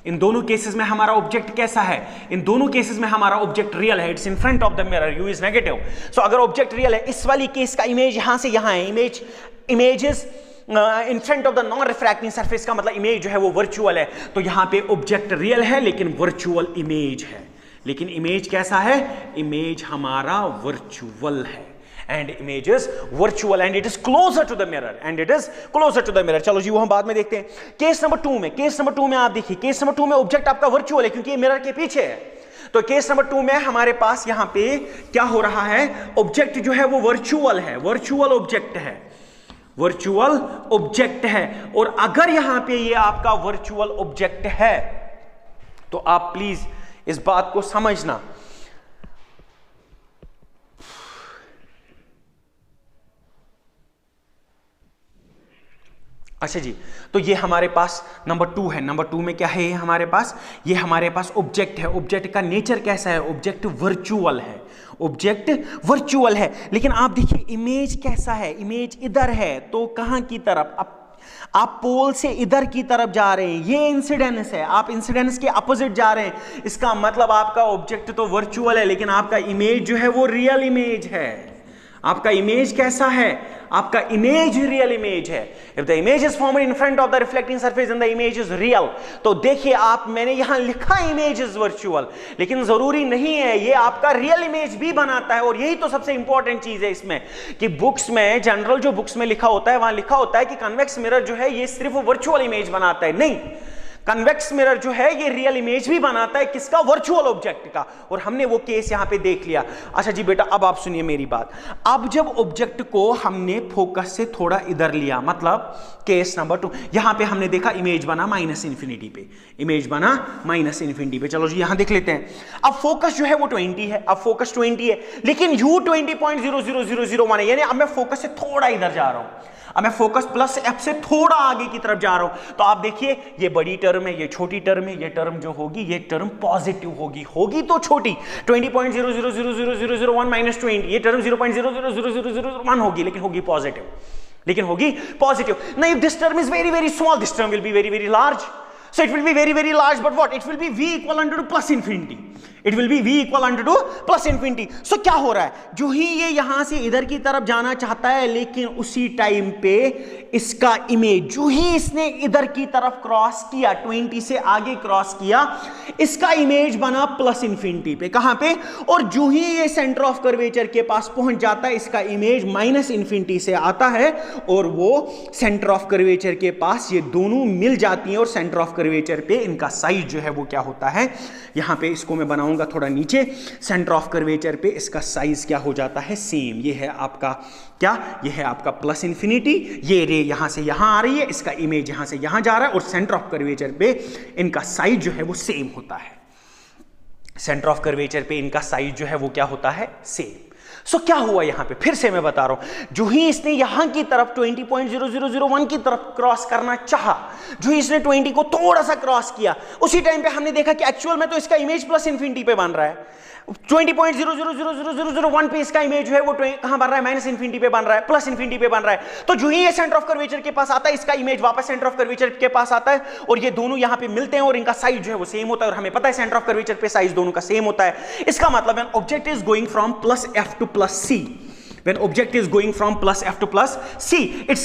A: इन दोनों केसेस में हमारा ऑब्जेक्ट कैसा है? इन दोनों केसेस में हमारा ऑब्जेक्ट रियल है, it's in front of the mirror, u is negative. So अगर ऑब्जेक्ट रियल है, इस वाली केस का इमेज यहां से यहां है, images in front of the non refracting surface का मतलब इमेज जो है वो वर्चुअल है। तो यहां पे ऑब्जेक्ट रियल है लेकिन वर्चुअल इमेज है। लेकिन इमेज कैसा है? इमेज हमारा वर्चुअल है, and image is virtual and it is closer to the mirror, चलो जी वो हम बाद में देखते हैं। केस नंबर 2 में आप देखिए, केस नंबर 2 में ऑब्जेक्ट आपका वर्चुअल है क्योंकि ये मिरर के पीछे है। तो केस नंबर 2 में हमारे पास यहां पे क्या हो रहा है? ऑब्जेक्ट जो है वो वर्चुअल है, वर्चुअल ऑब्जेक्ट है, वर्चुअल ऑब्जेक्ट है। और अगर यहां पे ये आपका वर्चुअल ऑब्जेक्ट है तो आप प्लीज इस बात को समझना, अच्छा जी, तो ये हमारे पास नंबर 2 है। नंबर 2 में क्या है हमारे पास? ये हमारे पास ऑब्जेक्ट है। ऑब्जेक्ट का नेचर कैसा है? ऑब्जेक्ट वर्चुअल है। ऑब्जेक्ट वर्चुअल है, लेकिन आप देखिए इमेज कैसा है? इमेज इधर है, तो कहां की तरफ? आप पोल से इधर की तरफ जा रहे हैं, ये इंसिडेंस है, आप इंसिडेंस के अपोजिट जा रहे हैं। इसका मतलब आपका ऑब्जेक्ट तो वर्चुअल है, लेकिन आपका इमेज जो है वो रियल इमेज है। आपका इमेज कैसा है? आपका इमेज रियल इमेज है। If the image is formed in front of the reflecting surface and the image is real, तो देखिए आप, मैंने यहां लिखा इमेज इज वर्चुअल, लेकिन जरूरी नहीं है, ये आपका रियल इमेज भी बनाता है। और यही तो सबसे इंपॉर्टेंट चीज है इसमें, कि बुक्स में, जनरल जो बुक्स में लिखा होता है, वहां लिखा होता है कि कन्वेक्स मिरर जो है ये सिर्फ वर्चुअल इमेज बनाता है। नहीं, कन्वेक्स मिरर जो है ये रियल इमेज भी बनाता है। किसका? वर्चुअल ऑब्जेक्ट का। और हमने वो केस यहां पे देख लिया। अच्छा जी बेटा, अब आप सुनिए मेरी बात। अब जब ऑब्जेक्ट को हमने फोकस से थोड़ा इधर लिया, मतलब केस नंबर 2, यहां पे हमने देखा इमेज बना -इन्फिनिटी पे, इमेज बना -इन्फिनिटी पे। चलो जी यहां देख लेते हैं। अब फोकस जो है वो 20 है, अब फोकस 20 है, लेकिन u 20.00001 है, यानी अब मैं फोकस से थोड़ा इधर जा रहा हूं। अब मैं फोकस प्लस f से थोड़ा आगे की तरफ जा रहा हूं, तो आप देखिए ये बड़ी टर्म है, ये छोटी टर्म है, ये टर्म जो होगी, ये टर्म पॉजिटिव होगी तो छोटी 20.0000001 - 20, ये टर्म 0.0000001 होगी, लेकिन होगी positive. Now if this term is very very small, this term will be very very large. So it will be very very large, but what? It will be v equal under to plus infinity. It will be v equal under to plus infinity. So क्या हो रहा है? जो ही ये यहां से इधर की तरफ जाना चाहता है, लेकिन उसी टाइम पे इसका इमेज, जो ही इसने इधर की तरफ क्रॉस किया, 20 से आगे क्रॉस किया, इसका इमेज बना प्लस इन्फिनिटी पे। कहां पे? और जो ही ये सेंटर ऑफ कर्वेचर के पास पहुंच जाता है, इसका इमेज -इन्फिनिटी से आता है, और वो सेंटर ऑफ कर्वेचर के पास ये दोनों मिल जाती हैं, और सेंटर ऑफ कर्वेचर पे इनका साइज जो है वो क्या होता है? यहां पे इसको मैं बनाऊंगा थोड़ा नीचे। सेंटर ऑफ कर्वेचर पे इसका साइज क्या हो जाता है? सेम। ये है आपका क्या? ये है आपका प्लस इन्फिनिटी। ये रे यहां से यहां आ रही है, इसका इमेज यहां से यहां जा रहा है, और सेंटर ऑफ कर्वेचर पे इनका साइज जो है वो सेम होता है। सेंटर ऑफ कर्वेचर पे इनका साइज जो है वो क्या होता है? सेम। सो क्या हुआ यहां पे? फिर से मैं बता रहा हूं, जो ही इसने यहां की तरफ 20.0001 की तरफ क्रॉस करना चाहा, जो ही इसने 20 को थोड़ा सा क्रॉस किया, उसी टाइम पे हमने देखा कि एक्चुअल में तो इसका इमेज प्लस इन्फिनिटी पे बन रहा है। 20.000001 पे इसका इमेज जो है वो कहां बन रहा है? -इन्फिनिटी पे बन रहा है, प्लस इन्फिनिटी पे बन रहा है। तो जो ही ये सेंटर ऑफ कर्वेचर के पास आता है, इसका इमेज वापस सेंटर ऑफ कर्वेचर के पास आता है, और ये दोनों यहां पे मिलते हैं, और इनका साइज जो है वो सेम होता है। और हमें पता है सेंटर ऑफ कर्वेचर पे साइज दोनों का सेम होता है। इसका मतलब है object is going from plus f two plus c। When object is going from plus f to plus c, its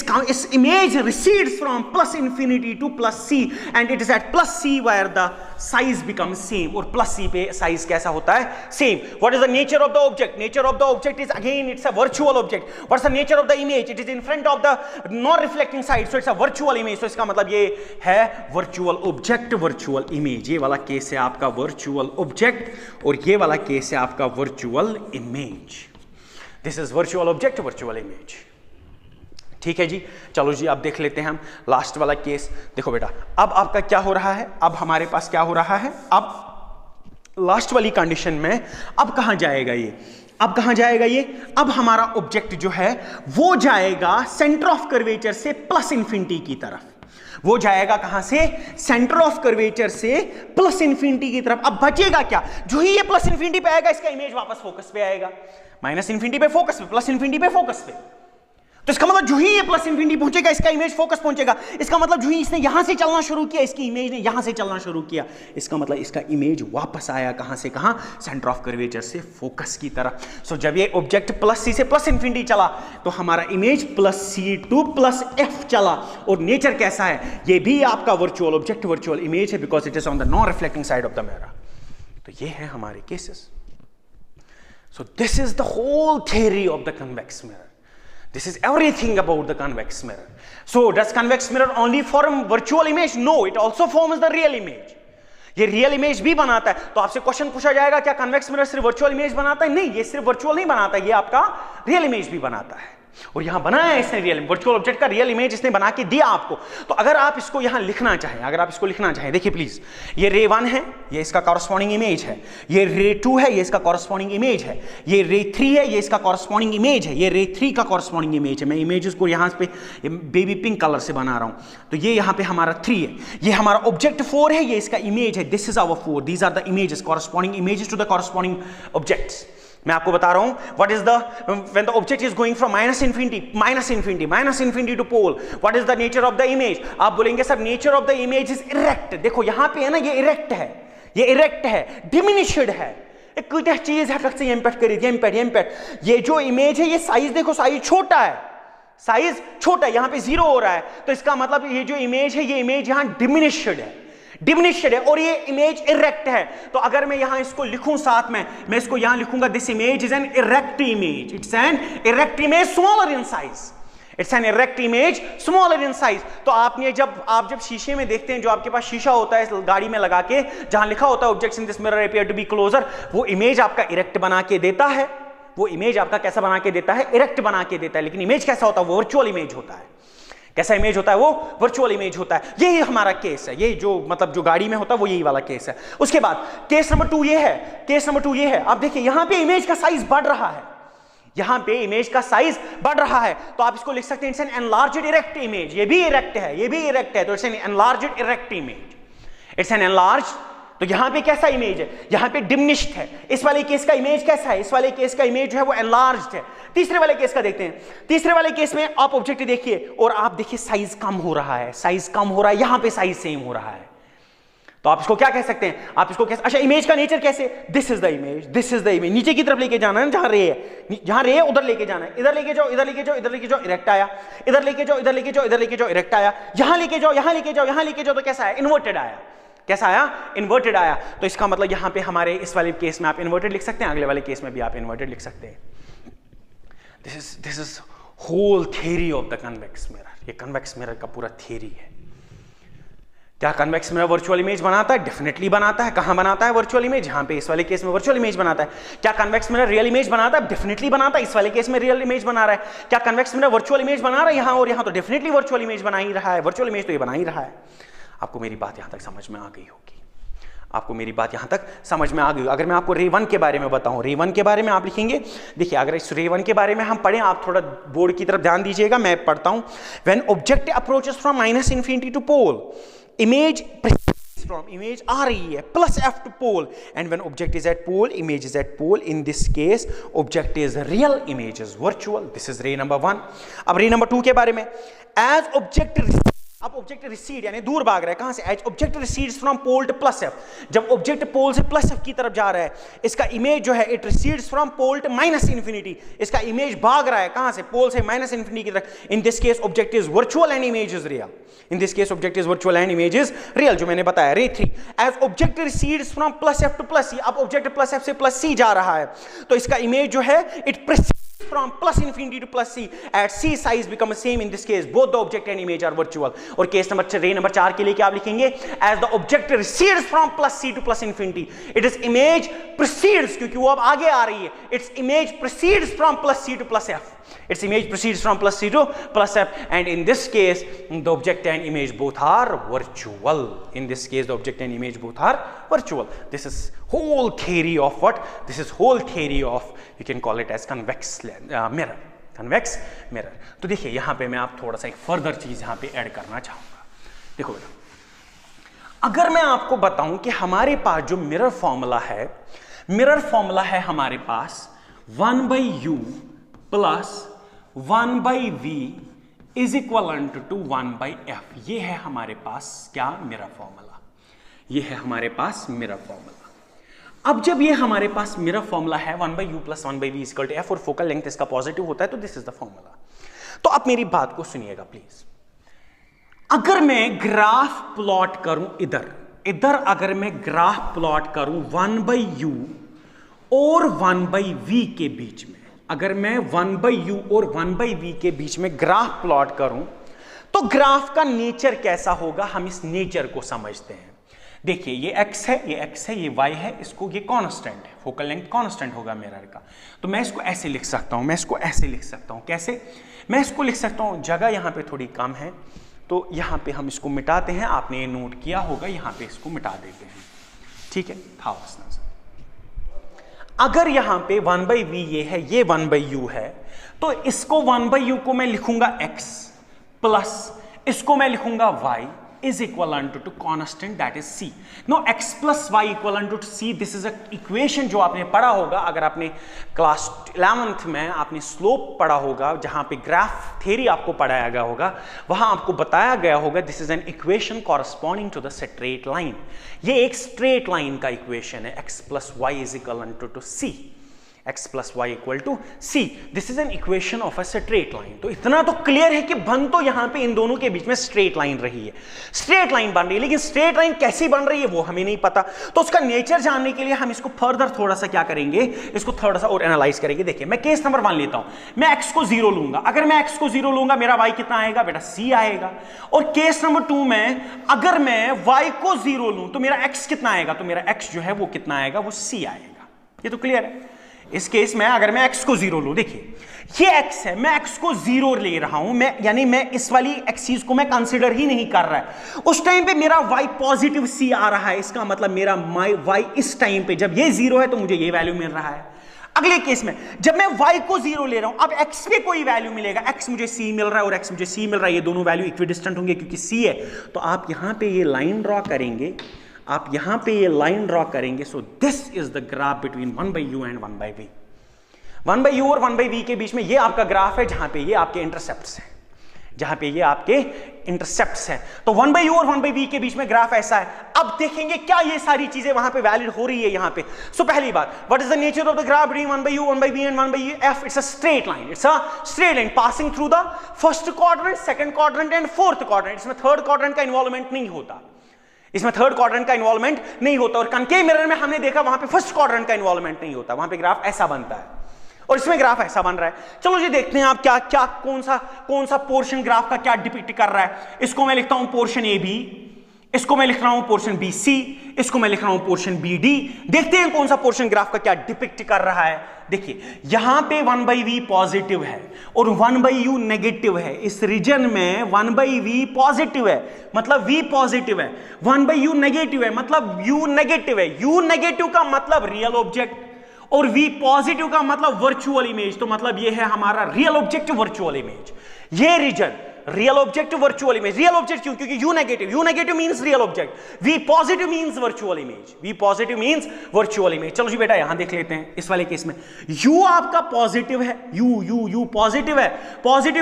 A: image recedes from plus infinity to plus c, and it is at plus c where the size becomes same. और plus c पे size कैसा होता है? Same. What is the nature of the object? Nature of the object is, again, it's a virtual object. What's the nature of the image? It is in front of the non-reflecting side, so it's a virtual image. So इसका मतलब ये है virtual object, virtual image. ये वाला case है आपका virtual object, और ये वाला केस है आपका virtual image. This is virtual object, virtual image. ठीक है जी, चलो जी अब देख लेते हैं हम लास्ट वाला केस। देखो बेटा, अब आपका क्या हो रहा है? अब हमारे पास क्या हो रहा है? अब लास्ट वाली कंडीशन में अब कहां जाएगा ये? अब कहां जाएगा ये? अब हमारा ऑब्जेक्ट जो है वो जाएगा सेंटर ऑफ कर्वेचर से प्लस इन्फिनिटी की तरफ। वो जाएगा कहां से? सेंटर ऑफ कर्वेचर से प्लस इन्फिनिटी की तरफ। अब बचेगा क्या? जो ही ये प्लस इन्फिनिटी पे आएगा, इसका इमेज वापस फोकस पे आएगा। -इन्फिनिटी पे फोकस पे, प्लस इन्फिनिटी पे फोकस पे। तो इसका मतलब जो ही ये प्लस इन्फिनिटी पहुंचेगा, इसका इमेज फोकस पहुंचेगा। इसका मतलब जो ही इसने यहां से चलना शुरू किया, इसकी इमेज ने यहां से चलना शुरू किया। इसका मतलब इसका इमेज वापस आया कहां से कहां? सेंटर ऑफ कर्वेचर से फोकस की तरफ। सो जब ये ऑब्जेक्ट प्लस सी से प्लस इन्फिनिटी चला, तो हमारा image plus C to plus F चला। और नेचर कैसा है? ये भी आपका वर्चुअल ऑब्जेक्ट, वर्चुअल इमेज है, because it is on the non reflecting side of the mirror. तो ये है हमारे cases. So this is the whole theory of the convex mirror. This is everything about the convex mirror. So does convex mirror only form virtual image? No, it also forms the real image. ये real image भी बनाता है। तो आपसे question पूछा जाएगा क्या convex mirror सिर्फ वर्चुअल इमेज बनाता है? नहीं, ये सिर्फ वर्चुअल नहीं बनाता, ये आपका रियल इमेज भी बनाता है। और यहां बनाया है इसने रियल वर्चुअल ऑब्जेक्ट का रियल इमेज इसने बना के दिया आपको। तो अगर आप इसको यहां लिखना चाहें, अगर आप इसको लिखना चाहें, देखिए प्लीज, ये रे 1 है, ये इसका कॉरस्पॉन्डिंग इमेज है, ये रे 2 है, ये इसका कॉरस्पॉन्डिंग इमेज है, ये रे 3 है, ये इसका कॉरस्पॉन्डिंग इमेज है, ये रे 3 का कॉरस्पॉन्डिंग इमेज है। मैं इमेजेस को यहां पे बेबी पिंक कलर से बना रहा हूं, तो ये यहां पे हमारा 3 है, ये हमारा ऑब्जेक्ट 4 है, ये इसका इमेज है, this is our 4, these are the images, corresponding images to the corresponding objects. मैं आपको बता रहा हूं what is the when the object is going from minus infinity to pole, what is the nature of the image. आप बोलेंगे sir nature of the image is erect. देखो यहां पे है ना, ये इरेक्ट है, ये इरेक्ट है, डिमिनिश्ड है, एक चीज है इम्पैक्ट करिए, ये जो इमेज है, ये साइज देखो, साइज छोटा है, साइज छोटा है, यहां पे 0 हो रहा है, तो इसका मतलब ये जो इमेज है, ये इमेज यहां डिमिनिश्ड है और ये इमेज इरेक्ट है। तो अगर मैं यहां इसको लिखूं साथ में, मैं इसको यहां लिखूंगा this image is an erect image, it's an erect image smaller in size, it's an erect image smaller in size. तो आपने जब शीशे में देखते हैं, जो आपके पास शीशा होता है इस गाड़ी में लगा के, जहां लिखा होता है objects in this mirror appear to be closer, वो इमेज आपका इरेक्ट बना के देता है, वो इमेज आपका कैसा बना के देता है, इरेक्ट बना के देता है। लेकिन इमेज कैसा होता है, वो वर्चुअल इमेज होता है। कैसा इमेज होता है, वो वर्चुअल इमेज होता है। यही हमारा केस है, ये जो मतलब जो गाड़ी में होता है वो यही वाला केस है। उसके बाद केस नंबर 2 ये है, केस नंबर 2 ये है, आप देखिए यहां पे इमेज का साइज बढ़ रहा है, यहां पे इमेज का साइज बढ़ रहा है, तो आप इसको लिख सकते हैं it's an enlarged erect image. ये भी इरेक्ट है, ये भी इरेक्ट है, तो it's an enlarged erect image, it's an enlarged. तो यहां पे कैसा इमेज है, यहां पे डिमिनिश्ड है। इस वाले केस का इमेज कैसा है, इस वाले केस का इमेज जो है वो एनलार्ज्ड है। तीसरे वाले केस का देखते हैं, तीसरे वाले केस में आप ऑब्जेक्ट देखिए और आप देखिए साइज कम हो रहा है, साइज कम हो रहा है, यहां पे साइज सेम हो रहा है। तो आप इसको क्या कह सकते हैं, आप इसको कैसे, अच्छा इमेज का नेचर कैसे, this is the image, this is the image, नीचे की तरफ लेके जाना है, जहां रे है, जहां रे है उधर लेके जाना है, इधर लेके जाओ, इधर लेके जाओ, इधर लेके जाओ, इरेक्ट आया, इधर लेके जाओ, इधर लेके जाओ, इधर लेके जाओ, इरेक्ट आया, यहां लेके जाओ, यहां लेके जाओ, यहां लेके जाओ, तो कैसा है, इन्वर्टेड आया। कैसा आया, इन्वर्टेड आया। तो इसका मतलब यहां पे हमारे इस वाले केस में आप इन्वर्टेड लिख सकते हैं, अगले वाले केस में भी आप इन्वर्टेड लिख सकते हैं। This is whole theory of the convex mirror. ये कन्वेक्स मिरर का पूरा थ्योरी है। क्या कन्वेक्स मिरर वर्चुअल इमेज बनाता है? डेफिनेटली बनाता है। कहां बनाता है वर्चुअल इमेज? यहां पे इस वाले केस में वर्चुअल इमेज बनाता है। क्या कन्वेक्स मिरर रियल इमेज बनाता है? डेफिनेटली बनाता है। इस वाले केस में रियल इमेज बना रहा है। क्या कन्वेक्स मिरर वर्चुअल इमेज बना रहा है यहां और यहां? तो डेफिनेटली वर्चुअल इमेज बना ही रहा है, वर्चुअल इमेज तो ये बना ही रहा है। आपको मेरी बात यहां तक समझ में आ गई होगी, आपको मेरी बात यहां तक समझ में आ गई। अगर मैं आपको रे 1 के बारे में बताऊं, रे 1 के बारे में आप लिखेंगे, देखिए अगर इस रे 1 के बारे में हम पढ़ें, आप थोड़ा बोर्ड की तरफ ध्यान दीजिएगा, मैं पढ़ता हूं। When object approaches from minus infinity to pole, image from image आ रही है plus f to pole, and when object is at pole, image is at pole. In this case object is real, image is virtual. This is ray number 1. अब ray number 2 के बारे में, as object, अब object recede यानी दूर भाग रहा है, कहां से? As object recedes from pole to plus F, जब ऑब्जेक्ट पोल से प्लस एफ की तरफ जा रहा है, इसका इमेज जो है it recedes from pole to minus infinity, इसका इमेज भाग रहा है कहां से? पोल से माइनस इन्फिनिटी की तरफ। In this case object is virtual and image is real. In this case object is virtual and image is real, जो मैंने बताया। Ray 3, as object recedes from plus F to plus C, अब object plus F से plus C जा रहा है, तो इसका इमेज जो है it from plus infinity to plus c, at c size become same. In this case both the object and image are virtual. और केस नंबर रे नंबर 4 के लिए क्या आप लिखेंगे? as the object recedes from plus c to plus infinity, its image proceeds, क्योंकि वो अब आगे आ रही है, its image proceeds from plus c to plus f, its image proceeds from plus c to plus f, and in this case the object and image both are virtual. In this case the object and image both are virtual. This is whole theory of what? This is whole theory of, you can call it as convex mirror, convex mirror. तो देखिए यहां पे मैं आप थोड़ा सा एक further चीज यहां पे ऐड करना चाहूंगा। देखो बेटा, अगर मैं आपको बताऊं कि हमारे पास जो मिरर फॉर्मूला है, मिरर फॉर्मूला है हमारे पास 1/u plus 1/v is equivalent to 1/f। ये है हमारे पास क्या? Mirror formula. ये है हमारे पास मिरर फॉर्मूला। अब जब ये हमारे पास मिरर फॉर्मूला है 1/u plus 1/v equal to f और फोकल लेंथ इसका पॉजिटिव होता है, तो दिस इज द फॉर्मूला। तो अब मेरी बात को सुनिएगा प्लीज। अगर मैं ग्राफ प्लॉट करूं इधर अगर मैं ग्राफ प्लॉट करूं 1/u और 1/v के बीच में, अगर मैं 1/u और 1/v के बीच में ग्राफ प्लॉट करूं, तो ग्राफ का नेचर कैसा होगा? हम इस नेचर को समझते हैं। देखिए ये x है, ये x है, ये y है, इसको ये कांस्टेंट है, फोकल लेंथ कांस्टेंट होगा मिरर का। तो मैं इसको ऐसे लिख सकता हूं, मैं इसको ऐसे लिख सकता हूं। कैसे? मैं इसको लिख सकता हूं, जगह यहां पे थोड़ी कम है तो यहां पे हम इसको मिटाते हैं, आपने ये नोट किया होगा, यहां पे इसको मिटा देते हैं, ठीक है। अगर यहां पे 1/v ये है, ये 1/u है, तो इसको 1/u को मैं लिखूंगा x प्लस इसको मैं लिखूंगा y is equivalent to constant that is c. Now x plus y equivalent to c, this is a equation जो आपने पढ़ा होगा, अगर आपने क्लास 11th में आपने स्लोप पढ़ा होगा, जहां पे ग्राफ थ्योरी आपको पढ़ाया गया होगा, वहां आपको बताया गया होगा this is an equation corresponding to the straight line. ये एक स्ट्रेट लाइन का इक्वेशन है, x plus y is equivalent to c, x plus y equal to c. This is an equation of a straight line. तो इतना तो clear है कि बन तो यहां पे इन दोनों के बीच में स्ट्रेट लाइन रही है, स्ट्रेट लाइन बन रही है, लेकिन स्ट्रेट लाइन कैसी बन रही है वो हमें नहीं पता। तो उसका नेचर जानने के लिए हम इसको फर्दर थोड़ा सा क्या करेंगे, इसको थोड़ा सा और एनालाइज करेंगे। देखिए मैं केस नंबर 1 लेता हूं, मैं x को 0 लूंगा। अगर मैं x को 0 लूंगा मेरा y कितना आएगा बेटा, c आएगा। और केस नंबर 2 में अगर मैं y को 0 लूं तो मेरा x कितना आएगा, तो मेरा x जो है वो कितना आएगा, वो c आएगा। ये तो क्लियर है। इस केस में अगर मैं x को 0 लूं, देखिए ये x है, मैं x को 0 ले रहा हूं, मैं यानी मैं इस वाली एक्सिस को मैं कंसीडर ही नहीं कर रहा है। उस टाइम पे मेरा y पॉजिटिव c आ रहा है, इसका मतलब मेरा y इस टाइम पे जब ये 0 है तो मुझे ये वैल्यू मिल रहा है। अगले केस में जब मैं y को 0 ले रहा हूं, अब x पे कोई वैल्यू मिलेगा, x मुझे c मिल रहा है और x मुझे c मिल रहा है, ये दोनों वैल्यू इक्विडिस्टेंट होंगे क्योंकि c है। तो आप यहां पे ये लाइन ड्रॉ करेंगे, आप यहां पे ये लाइन ड्रॉ करेंगे। So this is the graph between 1/u and 1/v। 1/u और 1/v के बीच में ये आपका ग्राफ है, जहां पे ये आपके इंटरसेप्ट्स हैं, जहां पे ये आपके इंटरसेप्ट्स हैं। तो 1/u और 1/v के बीच में ग्राफ ऐसा है। अब देखेंगे क्या ये सारी चीजें वहां पे वैलिड हो रही है यहां पे। सो पहली बात, what is the nature of the graph between 1/u 1/v and 1/f? It's a straight line, it's a straight line passing through the first quadrant, second quadrant and fourth quadrant. इसमें third quadrant का involvement नहीं होता, इसमें third quadrant का involvement नहीं होता। और concave mirror में हमने देखा वहां पे फर्स्ट क्वाड्रेंट का इन्वॉल्वमेंट नहीं होता, वहां पे ग्राफ ऐसा बनता है और इसमें ग्राफ ऐसा बन रहा है। चलो जी देखते हैं आप क्या क्या कौन सा पोर्शन ग्राफ का क्या डिपिक्ट कर रहा है। इसको मैं लिखता हूं पोर्शन ए बी, इसको मैं लिख रहा हूं पोर्शन बी सी, इसको मैं लिख रहा हूं पोर्शन बी डी। देखते हैं कौन सा पोर्शन ग्राफ का क्या डिपिक्ट कर रहा है। देखिए यहां पे 1/v पॉजिटिव है और 1/u नेगेटिव है। इस रीजन में 1/v पॉजिटिव है मतलब v पॉजिटिव है, 1/u नेगेटिव है मतलब u नेगेटिव है। u नेगेटिव का मतलब रियल ऑब्जेक्ट और v पॉजिटिव का मतलब वर्चुअल इमेज। तो मतलब ये है हमारा रियल ऑब्जेक्ट वर्चुअल इमेज। ये reason real object virtual image. Real object क्यों? क्योंकि u negative means real object, v positive means virtual image, v positive means virtual image. चलो जी बेटा यहां देख लेते हैं इस वाले केस में u आपका पॉजिटिव है, u पॉजिटिव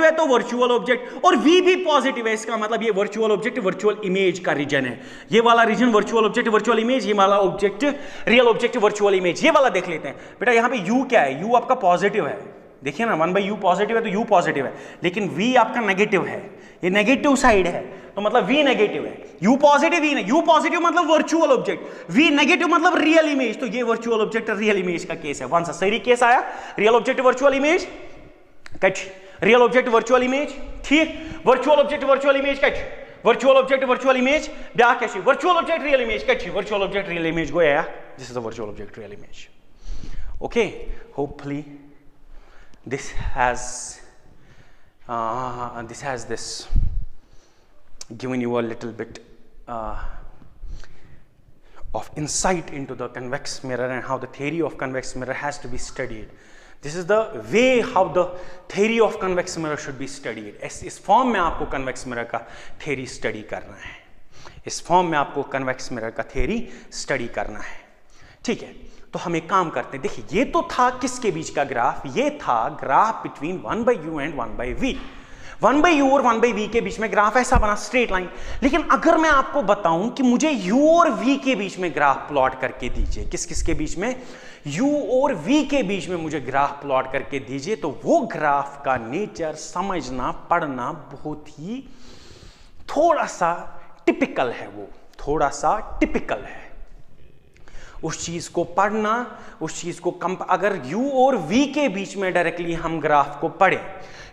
A: है तो वर्चुअल ऑब्जेक्ट, और v भी पॉजिटिव है, इसका मतलब ये वर्चुअल ऑब्जेक्ट वर्चुअल इमेज का रीजन है। ये वाला reason virtual object virtual image, ये वाला object real object virtual image. ये वाला देख लेते हैं बेटा। यहां पे u क्या है? u आपका पॉजिटिव है, देखिए ना 1/u पॉजिटिव है तो u पॉजिटिव है, लेकिन v आपका नेगेटिव है, ये नेगेटिव साइड है तो मतलब v नेगेटिव है। u पॉजिटिव u पॉजिटिव मतलब वर्चुअल ऑब्जेक्ट, v नेगेटिव मतलब रियल इमेज। तो ये वर्चुअल ऑब्जेक्ट रियल इमेज का केस है। वन सा सही केस आया, रियल ऑब्जेक्ट वर्चुअल इमेज कट, रियल ऑब्जेक्ट वर्चुअल इमेज ठीक, वर्चुअल ऑब्जेक्ट वर्चुअल इमेज कट, वर्चुअल ऑब्जेक्ट वर्चुअल इमेज ब्या कैसी, वर्चुअल ऑब्जेक्ट रियल इमेज कट, वर्चुअल ऑब्जेक्ट रियल इमेज गो या this is the virtual object real image. Okay, hopefully this has this given you a little bit of insight into the convex mirror and how the theory of convex mirror has to be studied. This is the way how the theory of convex mirror should be studied. इस form में आपको convex mirror का theory study करना है, इस form में आपको convex mirror का theory study करना है, ठीक है। तो हम एक काम करते हैं, देखिए ये तो था किसके बीच का ग्राफ, ये था graph between 1/u and 1/v। 1/u और 1/v के बीच में ग्राफ ऐसा बना स्ट्रेट लाइन। लेकिन अगर मैं आपको बताऊं कि मुझे u और v के बीच में ग्राफ प्लॉट करके दीजिए, किस किस के बीच में, u और v के बीच में मुझे ग्राफ प्लॉट करके दीजिए, तो वो ग्राफ का नेचर समझना पढ़ना बहुत ही थोड़ा सा टिपिकल है, वो थोड़ा सा टिपिकल है। उस चीज को पढ़ना, उस चीज को अगर u और v के बीच में डायरेक्टली हम ग्राफ को पढ़े,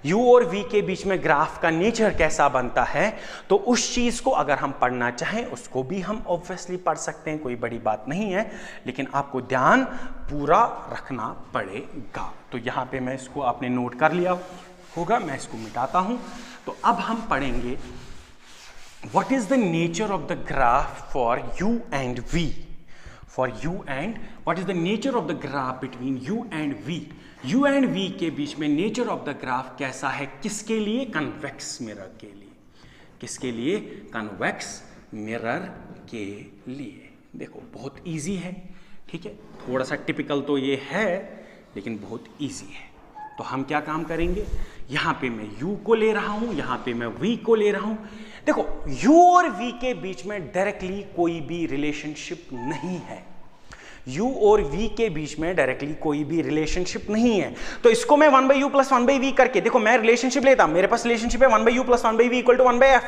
A: u और v के बीच में ग्राफ का नेचर कैसा बनता है, तो उस चीज को अगर हम पढ़ना चाहें उसको भी हम ऑब्वियसली पढ़ सकते हैं, कोई बड़ी बात नहीं है, लेकिन आपको ध्यान पूरा रखना पड़ेगा। तो यहां पे मैं इसको आपने नोट कर लिया होगा, मैं इसको मिटाता हूं। तो अब हम पढ़ेंगे what is the nature of the graph for u and v, for u and what is the nature of the graph between u and v। u and v के बीच में नेचर ऑफ द ग्राफ कैसा है, किसके लिए, convex mirror के लिए, किसके लिए, कन्वेक्स मिरर के लिए। देखो बहुत इजी है, ठीक है, थोड़ा सा टिपिकल तो ये है लेकिन बहुत इजी है। तो हम क्या काम करेंगे, यहां पे मैं u को ले रहा हूं, यहां पे मैं v को ले रहा हूं। देखो u और v के बीच में डायरेक्टली कोई भी रिलेशनशिप नहीं है, u और v के बीच में डायरेक्टली कोई भी रिलेशनशिप नहीं है। तो इसको मैं 1/u प्लस 1/v करके, देखो मैं रिलेशनशिप लेता, मेरे पास रिलेशनशिप है 1/u plus 1/v equal to 1/f।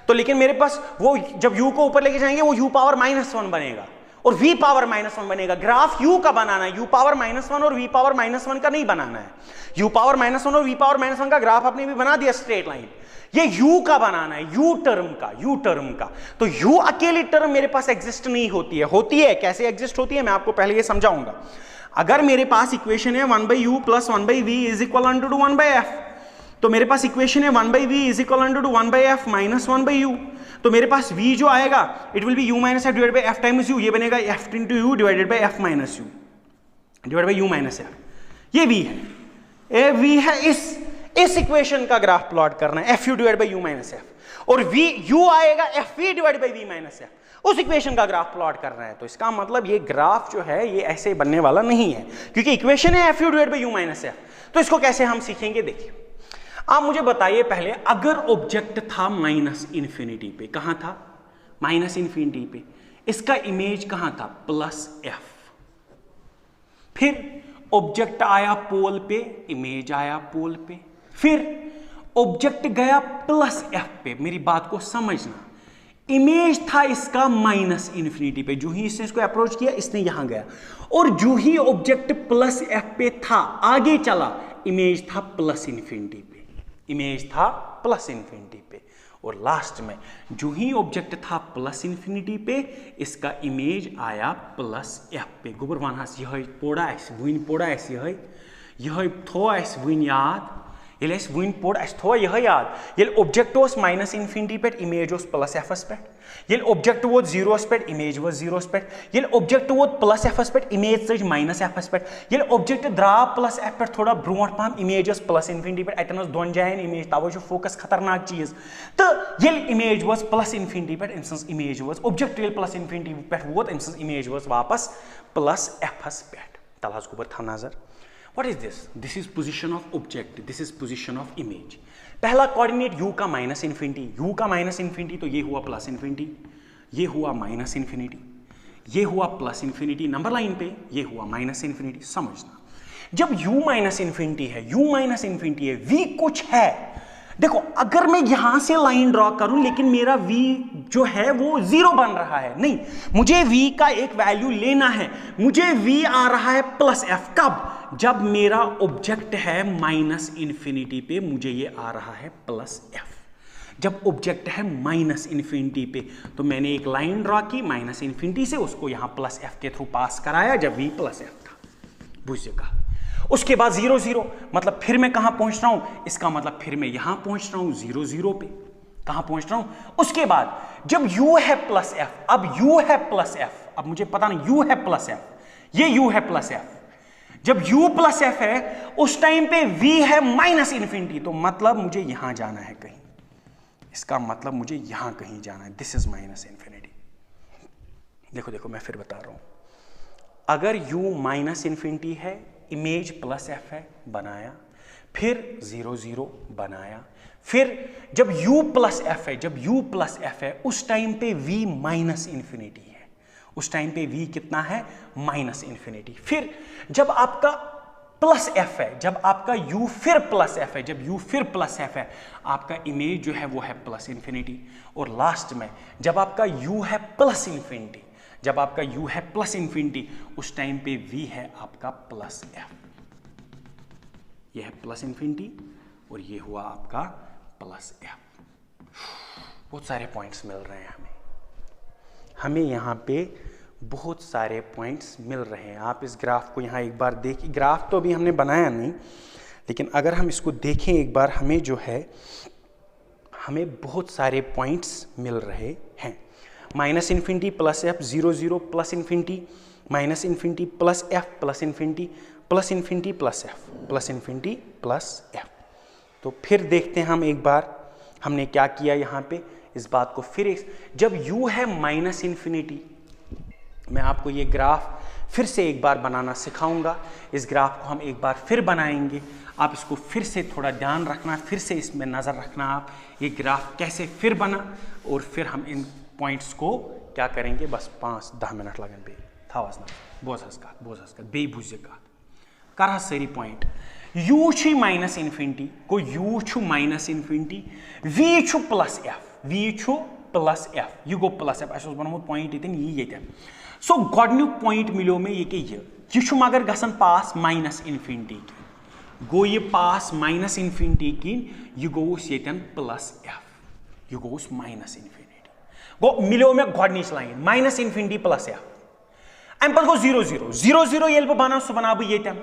A: तो लेकिन मेरे पास वो जब u को ऊपर लेके जाएंगे वो u पावर -1 बनेगा और v पावर -1 बनेगा। ग्राफ u का बनाना है, u पावर -1 और v पावर -1 का नहीं बनाना है। u पावर -1 और v पावर -1 का ग्राफ आपने भी बना दिया स्ट्रेट लाइन, ये u का बनाना है, u टर्म का। तो u अकेली टर्म मेरे पास एग्जिस्ट नहीं होती है, होती है, कैसे एग्जिस्ट होती है मैं आपको पहले ये समझाऊंगा। अगर मेरे पास इक्वेशन है 1/u plus 1/v is equal to 1/f, तो मेरे पास इक्वेशन है 1/v is equal to 1/f minus 1/u। तो मेरे पास v जो आएगा it will be u minus f divided by f times u, ये बनेगा f into u divided by f minus u divided by u minus f। ये v है, ये v है, इस इक्वेशन का ग्राफ प्लॉट करना है, fu divided by u minus f, और v u आएगा fv divided by v minus f, उस इक्वेशन का ग्राफ प्लॉट करना है। तो इसका मतलब ये ग्राफ जो है ये ऐसे बनने वाला नहीं है, क्योंकि इक्वेशन है fu divided by u minus f। तो इसको कैसे हम सीखेंगे, देखिए आप मुझे बताइए पहले, अगर ऑब्जेक्ट था -इन्फिनिटी पे, कहां था, -इन्फिनिटी पे, इसका इमेज कहां था, +f। फिर ऑब्जेक्ट आया पोल पे, इमेज आया पोल पे, फिर ऑब्जेक्ट गया +f पे। मेरी बात को समझना, इमेज था इसका -इन्फिनिटी पे, जो ही इसने इसको अप्रोच किया इसने यहां गया, और जो ही ऑब्जेक्ट +f पे था आगे चला, इमेज था +इन्फिनिटी पे, इमेज था +इन्फिनिटी पे, और लास्ट में जो ही ऑब्जेक्ट था +इन्फिनिटी पे, इसका इमेज आया +f पे। गुबर वन हस यह पोड़ा वुन पोड़ा यह थो वुन याद, ये वुन पोड़ थो यह याद, ये ऑब्जेक्ट ओस -इन्फिनिटी पे, इमेज ओस +f पे, ये ऑब्जेक्ट वो 0 पे, इमेज वो 0 पे, ये ऑब्जेक्ट वो +f पे, इमेज सज -f पे, ये ऑब्जेक्ट द्राव +f पे थोड़ा ब्रोट पहम, इमेज +इन्फिनिटी पे, अतन दोन जायन इमेज, तवे फोकस खतरनाक चीज। तो ये इमेज वो +इन्फिनिटी पे, इनस इमेज वो ऑब्जेक्ट ये +इन्फिनिटी पे वोत, इनस इमेज वो वापस +f पे। तल हज गुबर था नजर, What is this? This is position of object. This is position of image. पहला कोऑर्डिनेट u का -इन्फिनिटी, u का -इन्फिनिटी, तो ये हुआ +इन्फिनिटी, ये हुआ -इन्फिनिटी, ये हुआ +इन्फिनिटी, नंबर लाइन पे ये हुआ -इन्फिनिटी। समझना, जब u -इन्फिनिटी है, u -इन्फिनिटी है, v कुछ है। देखो अगर मैं यहां से लाइन ड्रॉ करूं लेकिन मेरा v जो है वो 0 बन रहा है, नहीं, मुझे v का एक वैल्यू लेना है, मुझे v आ रहा है +f, कब, जब मेरा ऑब्जेक्ट है -इन्फिनिटी पे, मुझे ये आ रहा है +f। जब ऑब्जेक्ट है -इन्फिनिटी पे, तो मैंने एक लाइन ड्रॉ की -इन्फिनिटी से, उसको यहां +f के थ्रू पास कराया जब v +f था, बुझेगा। उसके बाद 0 0, मतलब फिर मैं कहां पहुंच रहा हूं, इसका मतलब फिर मैं यहां पहुंच रहा हूं 0 0 पे, कहां पहुंच रहा हूं। उसके बाद जब u है +f, अब u है +f, अब मुझे पता नहीं u है +f, ये u है +f, जब u +f है उस टाइम पे v है -इन्फिनिटी, तो मतलब मुझे यहां जाना है कहीं, इसका मतलब मुझे यहां कहीं जाना है, दिस इज -इन्फिनिटी। देखो देखो मैं फिर बता रहा हूं, अगर u -इन्फिनिटी है, इमेज +f है, बनाया, फिर 0 0 बनाया, फिर जब u +f है, जब u +f है उस टाइम पे v -इन्फिनिटी है, उस टाइम पे v कितना है, -इन्फिनिटी। फिर जब आपका +f है, जब आपका u फिर +f है, जब u फिर +f है, आपका इमेज जो है वो है +इन्फिनिटी। और लास्ट में जब आपका u है +इन्फिनिटी, जब आपका u है प्लस इन्फिनिटी उस टाइम पे v है आपका प्लस f। ये है प्लस इन्फिनिटी और ये हुआ आपका प्लस f। बहुत सारे पॉइंट्स मिल रहे हैं हमें यहाँ पे बहुत सारे पॉइंट्स मिल रहे हैं। आप इस ग्राफ को यहाँ एक बार देखिए, ग्राफ तो अभी हमने बनाया नहीं, लेकिन अगर हम इसको देखें एक बार, हमें जो है हमें बहुत सारे पॉइंट्स मिल रहे हैं। Minus infinity plus F, 0 0 plus infinity, minus infinity plus F, plus infinity, plus infinity plus F, plus infinity plus F. तो फिर देखते हैं हम एक बार हमने क्या किया यहाँ पे, इस बात को फिर जब u है माइनस इन्फिनिटी, मैं आपको ये ग्राफ फिर से एक बार बनाना सिखाऊंगा। इस ग्राफ को हम एक बार फिर बनाएंगे, आप इसको फिर से थोड़ा ध्यान रखना, फिर से इसमें नज़र रखना आप ये ग्राफ कैसे फिर बना, और फिर हम इन पॉइंट्स को क्या करेंगे। बस 5-10 मिनट लगन बे थावास ना बोस हस्का बे बुझे का कर सारी पॉइंट u छु माइनस इन्फिनिटी को u छु माइनस इन्फिनिटी, v छु प्लस f, v छु प्लस f, ये गो प्लस f अस बनोमुत पॉइंट इतन ये सो गोडन्यू पॉइंट मिलो में ये कि ये छु मगर गसन पास माइनस इन्फिनिटी की, गो ये पास माइनस इन्फिनिटी की, ये गोस येतन प्लस f, ये गोस माइनस इन्फिनिटी, गो मिलो में गोडनिच line minus infinity plus f, अम पत गो 0 0 0 0 येल बे बना सु बना बे येतन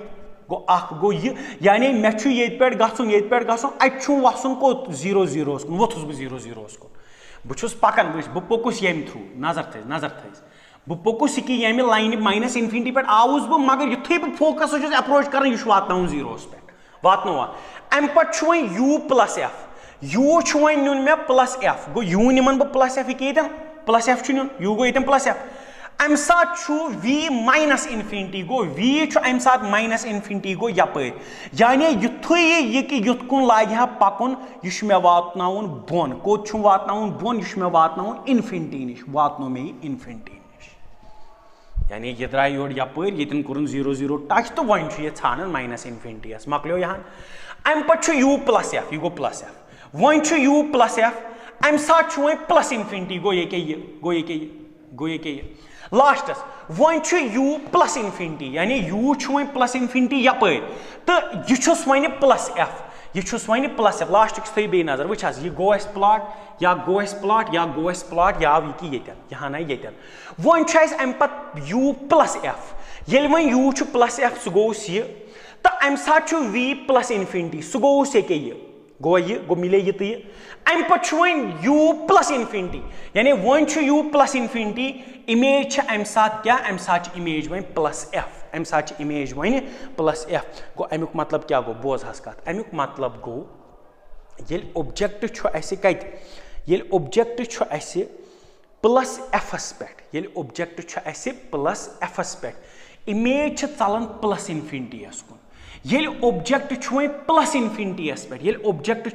A: गो अख गो ये, यानी मे छु येत पेट गसुन अछु वसन को 0 0 कुन वोथुस बे 0 0 कुन बुछुस पकन बह पोकुस यम थ्रू नजर थस बह पोकुस कि यम लाइन माइनस इन्फिनिटी पे आउस बह, मगर युथे बह फोकस अप्रोच कर वातन 0 पे वातनो अम पे u प्लस एफ, u नुन मे प्लस एफ, गो u निमन बह प्लस एफ ये प्लस एफ नुन, u गो ये प्लस एफ, अम साथ v माइनस इन्फिनिटी गो v अम साथ माइनस इन्फिनिटी गो यपर, यानी युथे ये कि युथ कुन लागे पकुन यह मे वातनाउन बोन, कोत वातनाउन बोन, यह मे वातनाउन इन्फिनिटी निश, वातनो मे इन्फिनिटी निश, यानी ये द्राय योर यपर ये कुरन 0 0 टच, तो वन ये छान माइनस इन्फिनिटी मकलो यहाँ अम पे u प्लस एफ, यह गो प्लस एफ, वन u प्लस एफ, अम साथ प्लस इन्फिनिटी गो ये गो ये लास्टस वन u प्लस इन्फिनिटी, यानी u प्लस इन्फिनिटी यपर, तो यह वन प्लस एफ, यह वन प्लस एफ, लास्ट थी बे नजर वो ये गो अस प्लॉट या गो अस प्लॉट या गो अस प्लॉट या यह कि यहाँ ना ये वन अम पे u प्लस एफ, ये वन u प्लस एफ सह गोस यह, तो अम साथ v प्लस इन्फिनिटी सह गोस ये गो मिले ये तो ये अम पे u प्लस इन्फिनिटी, यानी वन u प्लस इन्फिनिटी, इमेज अम साथ क्या, अम साथ इमेज वन प्लस एफ, अम साथ इमेज वन प्लस एफ, गो अमुक मतलब क्या गो बोज हस कत, अमुक मतलब गो ये ऑब्जेक्ट कत, ये ऑब्जेक्ट प्लस एफस पे, ये ऑब्जेक्ट प्लस एफस पे, इमेज चलान प्लस इन्फिनिटी कुन, ये ऑब्जेक्ट प्लस इन्फिनिटी पे, ये ऑब्जेक्ट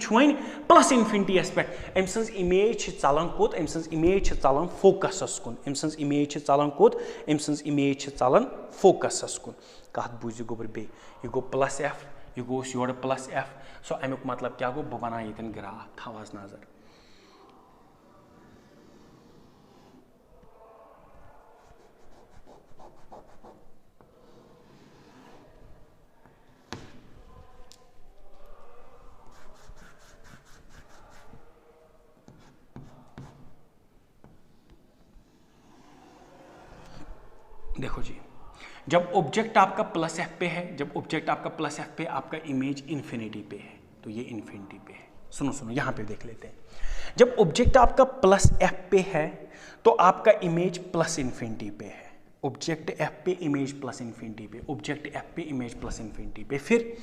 A: प्लस इन्फिनिटी पे, अम सज इमेज चलान कोत, अम सज इमेज चलान फोकस कुन, अम सज इमेज चलान कोत, अम सज इमेज चलान फोकस कुन, कत बुझ गोबर बे यह गो प्लस एफ, यह गोस योर प्लस एफ, सो अमुक मतलब क्या गो बह बना ये ग्राफ थावास नजर। देखो जी, जब ऑब्जेक्ट आपका प्लस एफ पे है, जब ऑब्जेक्ट आपका प्लस एफ पे, आपका इमेज इन्फिनिटी पे है, तो ये इन्फिनिटी पे है। सुनो यहाँ पे देख लेते हैं। जब ऑब्जेक्ट आपका प्लस एफ पे है तो आपका इमेज प्लस इन्फिनिटी पे है। ऑब्जेक्ट एफ पे इमेज प्लस इन्फिनिटी पे, ऑब्जेक्ट एफ पे इमेज प्लस इन्फिनिटी पे। फिर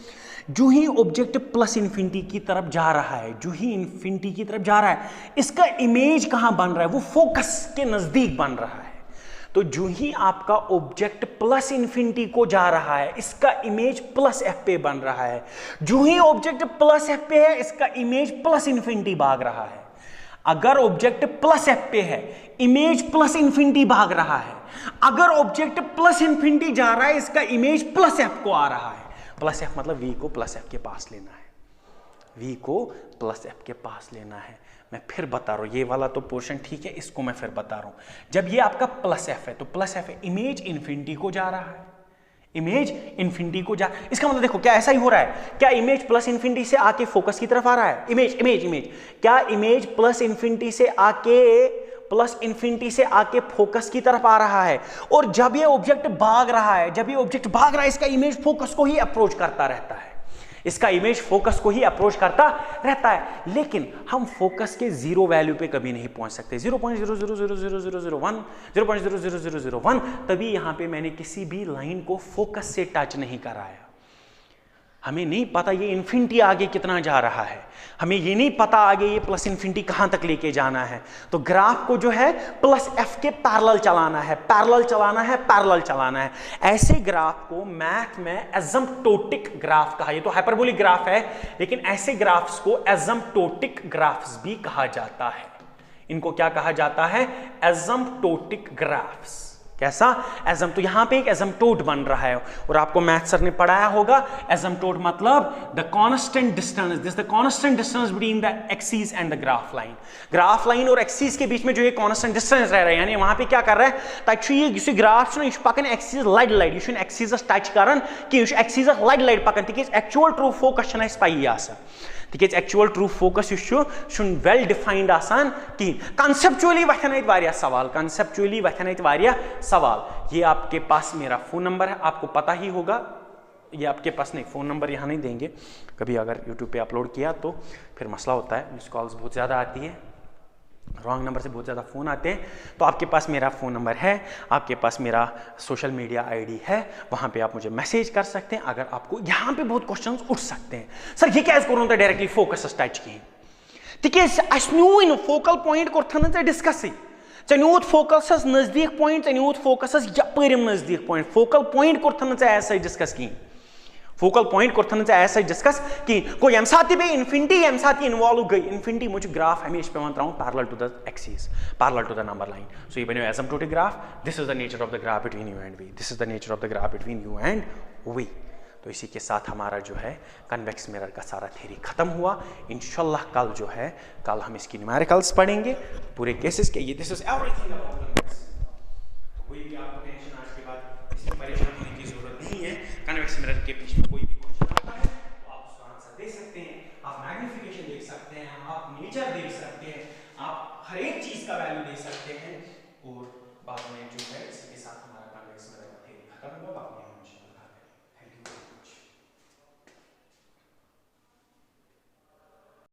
A: जो ही ऑब्जेक्ट प्लस इन्फिनिटी की तरफ जा रहा है, जो ही इन्फिनिटी की तरफ जा रहा है, इसका इमेज कहाँ बन रहा है, वो फोकस के नजदीक बन रहा है। तो जो ही आपका ऑब्जेक्ट प्लस इन्फिनिटी को जा रहा है, इसका इमेज प्लस एफ पे बन रहा है। जो ही ऑब्जेक्ट प्लस एफ पे है, इसका इमेज प्लस इन्फिनिटी भाग रहा है। अगर ऑब्जेक्ट प्लस एफ पे है, इमेज प्लस इन्फिनिटी भाग रहा है। अगर ऑब्जेक्ट प्लस इन्फिनिटी जा रहा है, इसका इमेज प्लस एफ को आ रहा है। प्लस एफ मतलब वी को प्लस एफ के पास लेना है। v को प्लस f के पास लेना है। मैं फिर बता रहा हूँ, ये वाला तो पोर्शन ठीक है, इसको मैं फिर बता रहा हूँ। जब ये आपका प्लस f है तो प्लस f है, इमेज इन्फिनिटी को जा रहा है, इमेज इन्फिनिटी को जा, इसका मतलब देखो क्या ऐसा ही हो रहा है, क्या इमेज प्लस इन्फिनिटी से आके फोकस की तरफ आ रहा है, इमेज इमेज इमेज, क्या इमेज प्लस इन्फिनिटी से आके फोकस की तरफ आ रहा है। और जब ये ऑब्जेक्ट भाग रहा है, जब ये ऑब्जेक्ट भाग रहा है, इसका इमेज फोकस को ही अप्रोच करता रहता है, इसका इमेज फोकस को ही अप्रोच करता रहता है। लेकिन हम फोकस के जीरो वैल्यू पे कभी नहीं पहुंच सकते, 0.000001 0.00001, तभी यहां पे मैंने किसी भी लाइन को फोकस से टच नहीं कराया। हमें नहीं पता ये इन्फिनिटी आगे कितना जा रहा है, हमें ये नहीं पता आगे ये प्लस इन्फिनिटी कहां तक लेके जाना है, तो ग्राफ को जो है प्लस एफ के पैरेलल चलाना है, पैरेलल चलाना है, पैरेलल चलाना है। ऐसे ग्राफ को मैथ में एसिम्प्टोटिक ग्राफ कहा, ये तो हाइपरबोलिक ग्राफ है, लेकिन ऐसे ग्राफ्स को एसिम्प्टोटिक ग्राफ्स भी कहा जाता है। इनको क्या कहा जाता है, एसिम्प्टोटिक ग्राफ्स। कैसा, एजम, तो यहां पे एक एसिम्प्टोट बन रहा है, और आपको मैथ सर ने पढ़ाया होगा एसिम्प्टोट मतलब the constant distance, this the constant distance between the axis and the graph line. Graph line और एक्सिस के बीच में जो ये कांस्टेंट डिस्टेंस रह रहा है, यानी वहां पे क्या कर रहा है, ताकि ये ग्राफ यह पकन एक्सिस लाइड लाइड, यह एक्सिस टच करन कि यह एक्सिस लाइड लाइड पकन, तिक एक्चुअल ट्रू फोकस छन पाई आसान, तिक actual true focus well defined आसान कि कंसेप्चुअली वथन वारिया सवाल, कंसेप्चुअली वथन वारिया सवाल। ये आपके पास मेरा फोन नंबर है, आपको पता ही होगा, ये आपके पास नहीं, फोन नंबर यहाँ नहीं देंगे, कभी अगर यूट्यूब पे अपलोड किया तो फिर मसला होता है, मिस कॉल्स बहुत ज़्यादा आती है, रॉन्ग नंबर से बहुत ज़्यादा फ़ोन आते हैं, तो आपके पास मेरा फ़ोन नंबर है, आपके पास मेरा सोशल मीडिया आईडी है, वहाँ पे आप मुझे मैसेज कर सकते हैं अगर आपको यहाँ पे बहुत क्वेश्चंस उठ सकते हैं। सर ये क्या करो डायरेक्टली फोकस टच की, तिकेज न्यू इन फोकल पॉइंट कोर डिस्कस, न्यूत फोकस नजदीक पॉइंट, न्यूत फोकस यपरिम नजदीक पॉइंट, फोकल पॉइंट कोर ऐसा डिस्कस की, फोकल पॉइंट कोर ऐसा डिस्कस कि कोई यम साथ बे इन्फिनिटी यम साथ इन्वॉल्व गई, इन्फिनिटी मुझे ग्राफ हमेशा पेवन त्राउन parallel to the axis, parallel to the number line, so ये बनो asymptotic graph, this is the nature of the graph between U and V, this is the nature of the graph between U and V. तो इसी के साथ हमारा जो है convex mirror का सारा थ्योरी खत्म हुआ। इंशाल्लाह कल जो है, कल हम इसकी न्यूमेरिकल्स पढ़ेंगे पूरे केसेस के, ये this is everything about convex. कोई भी आपको टेंशन आज के बाद इसमें परेशान होने की जरूरत नहीं है। कन्वेक्स मिरर के बीच में कोई भी क्वेश्चन आता है तो आप उसका आंसर दे सकते हैं, आप मैग्नीफिकेशन देख सकते हैं, आप नेचर देख सकते हैं, आप हर एक चीज का वैल्यू दे सकते हैं, और बाद में जो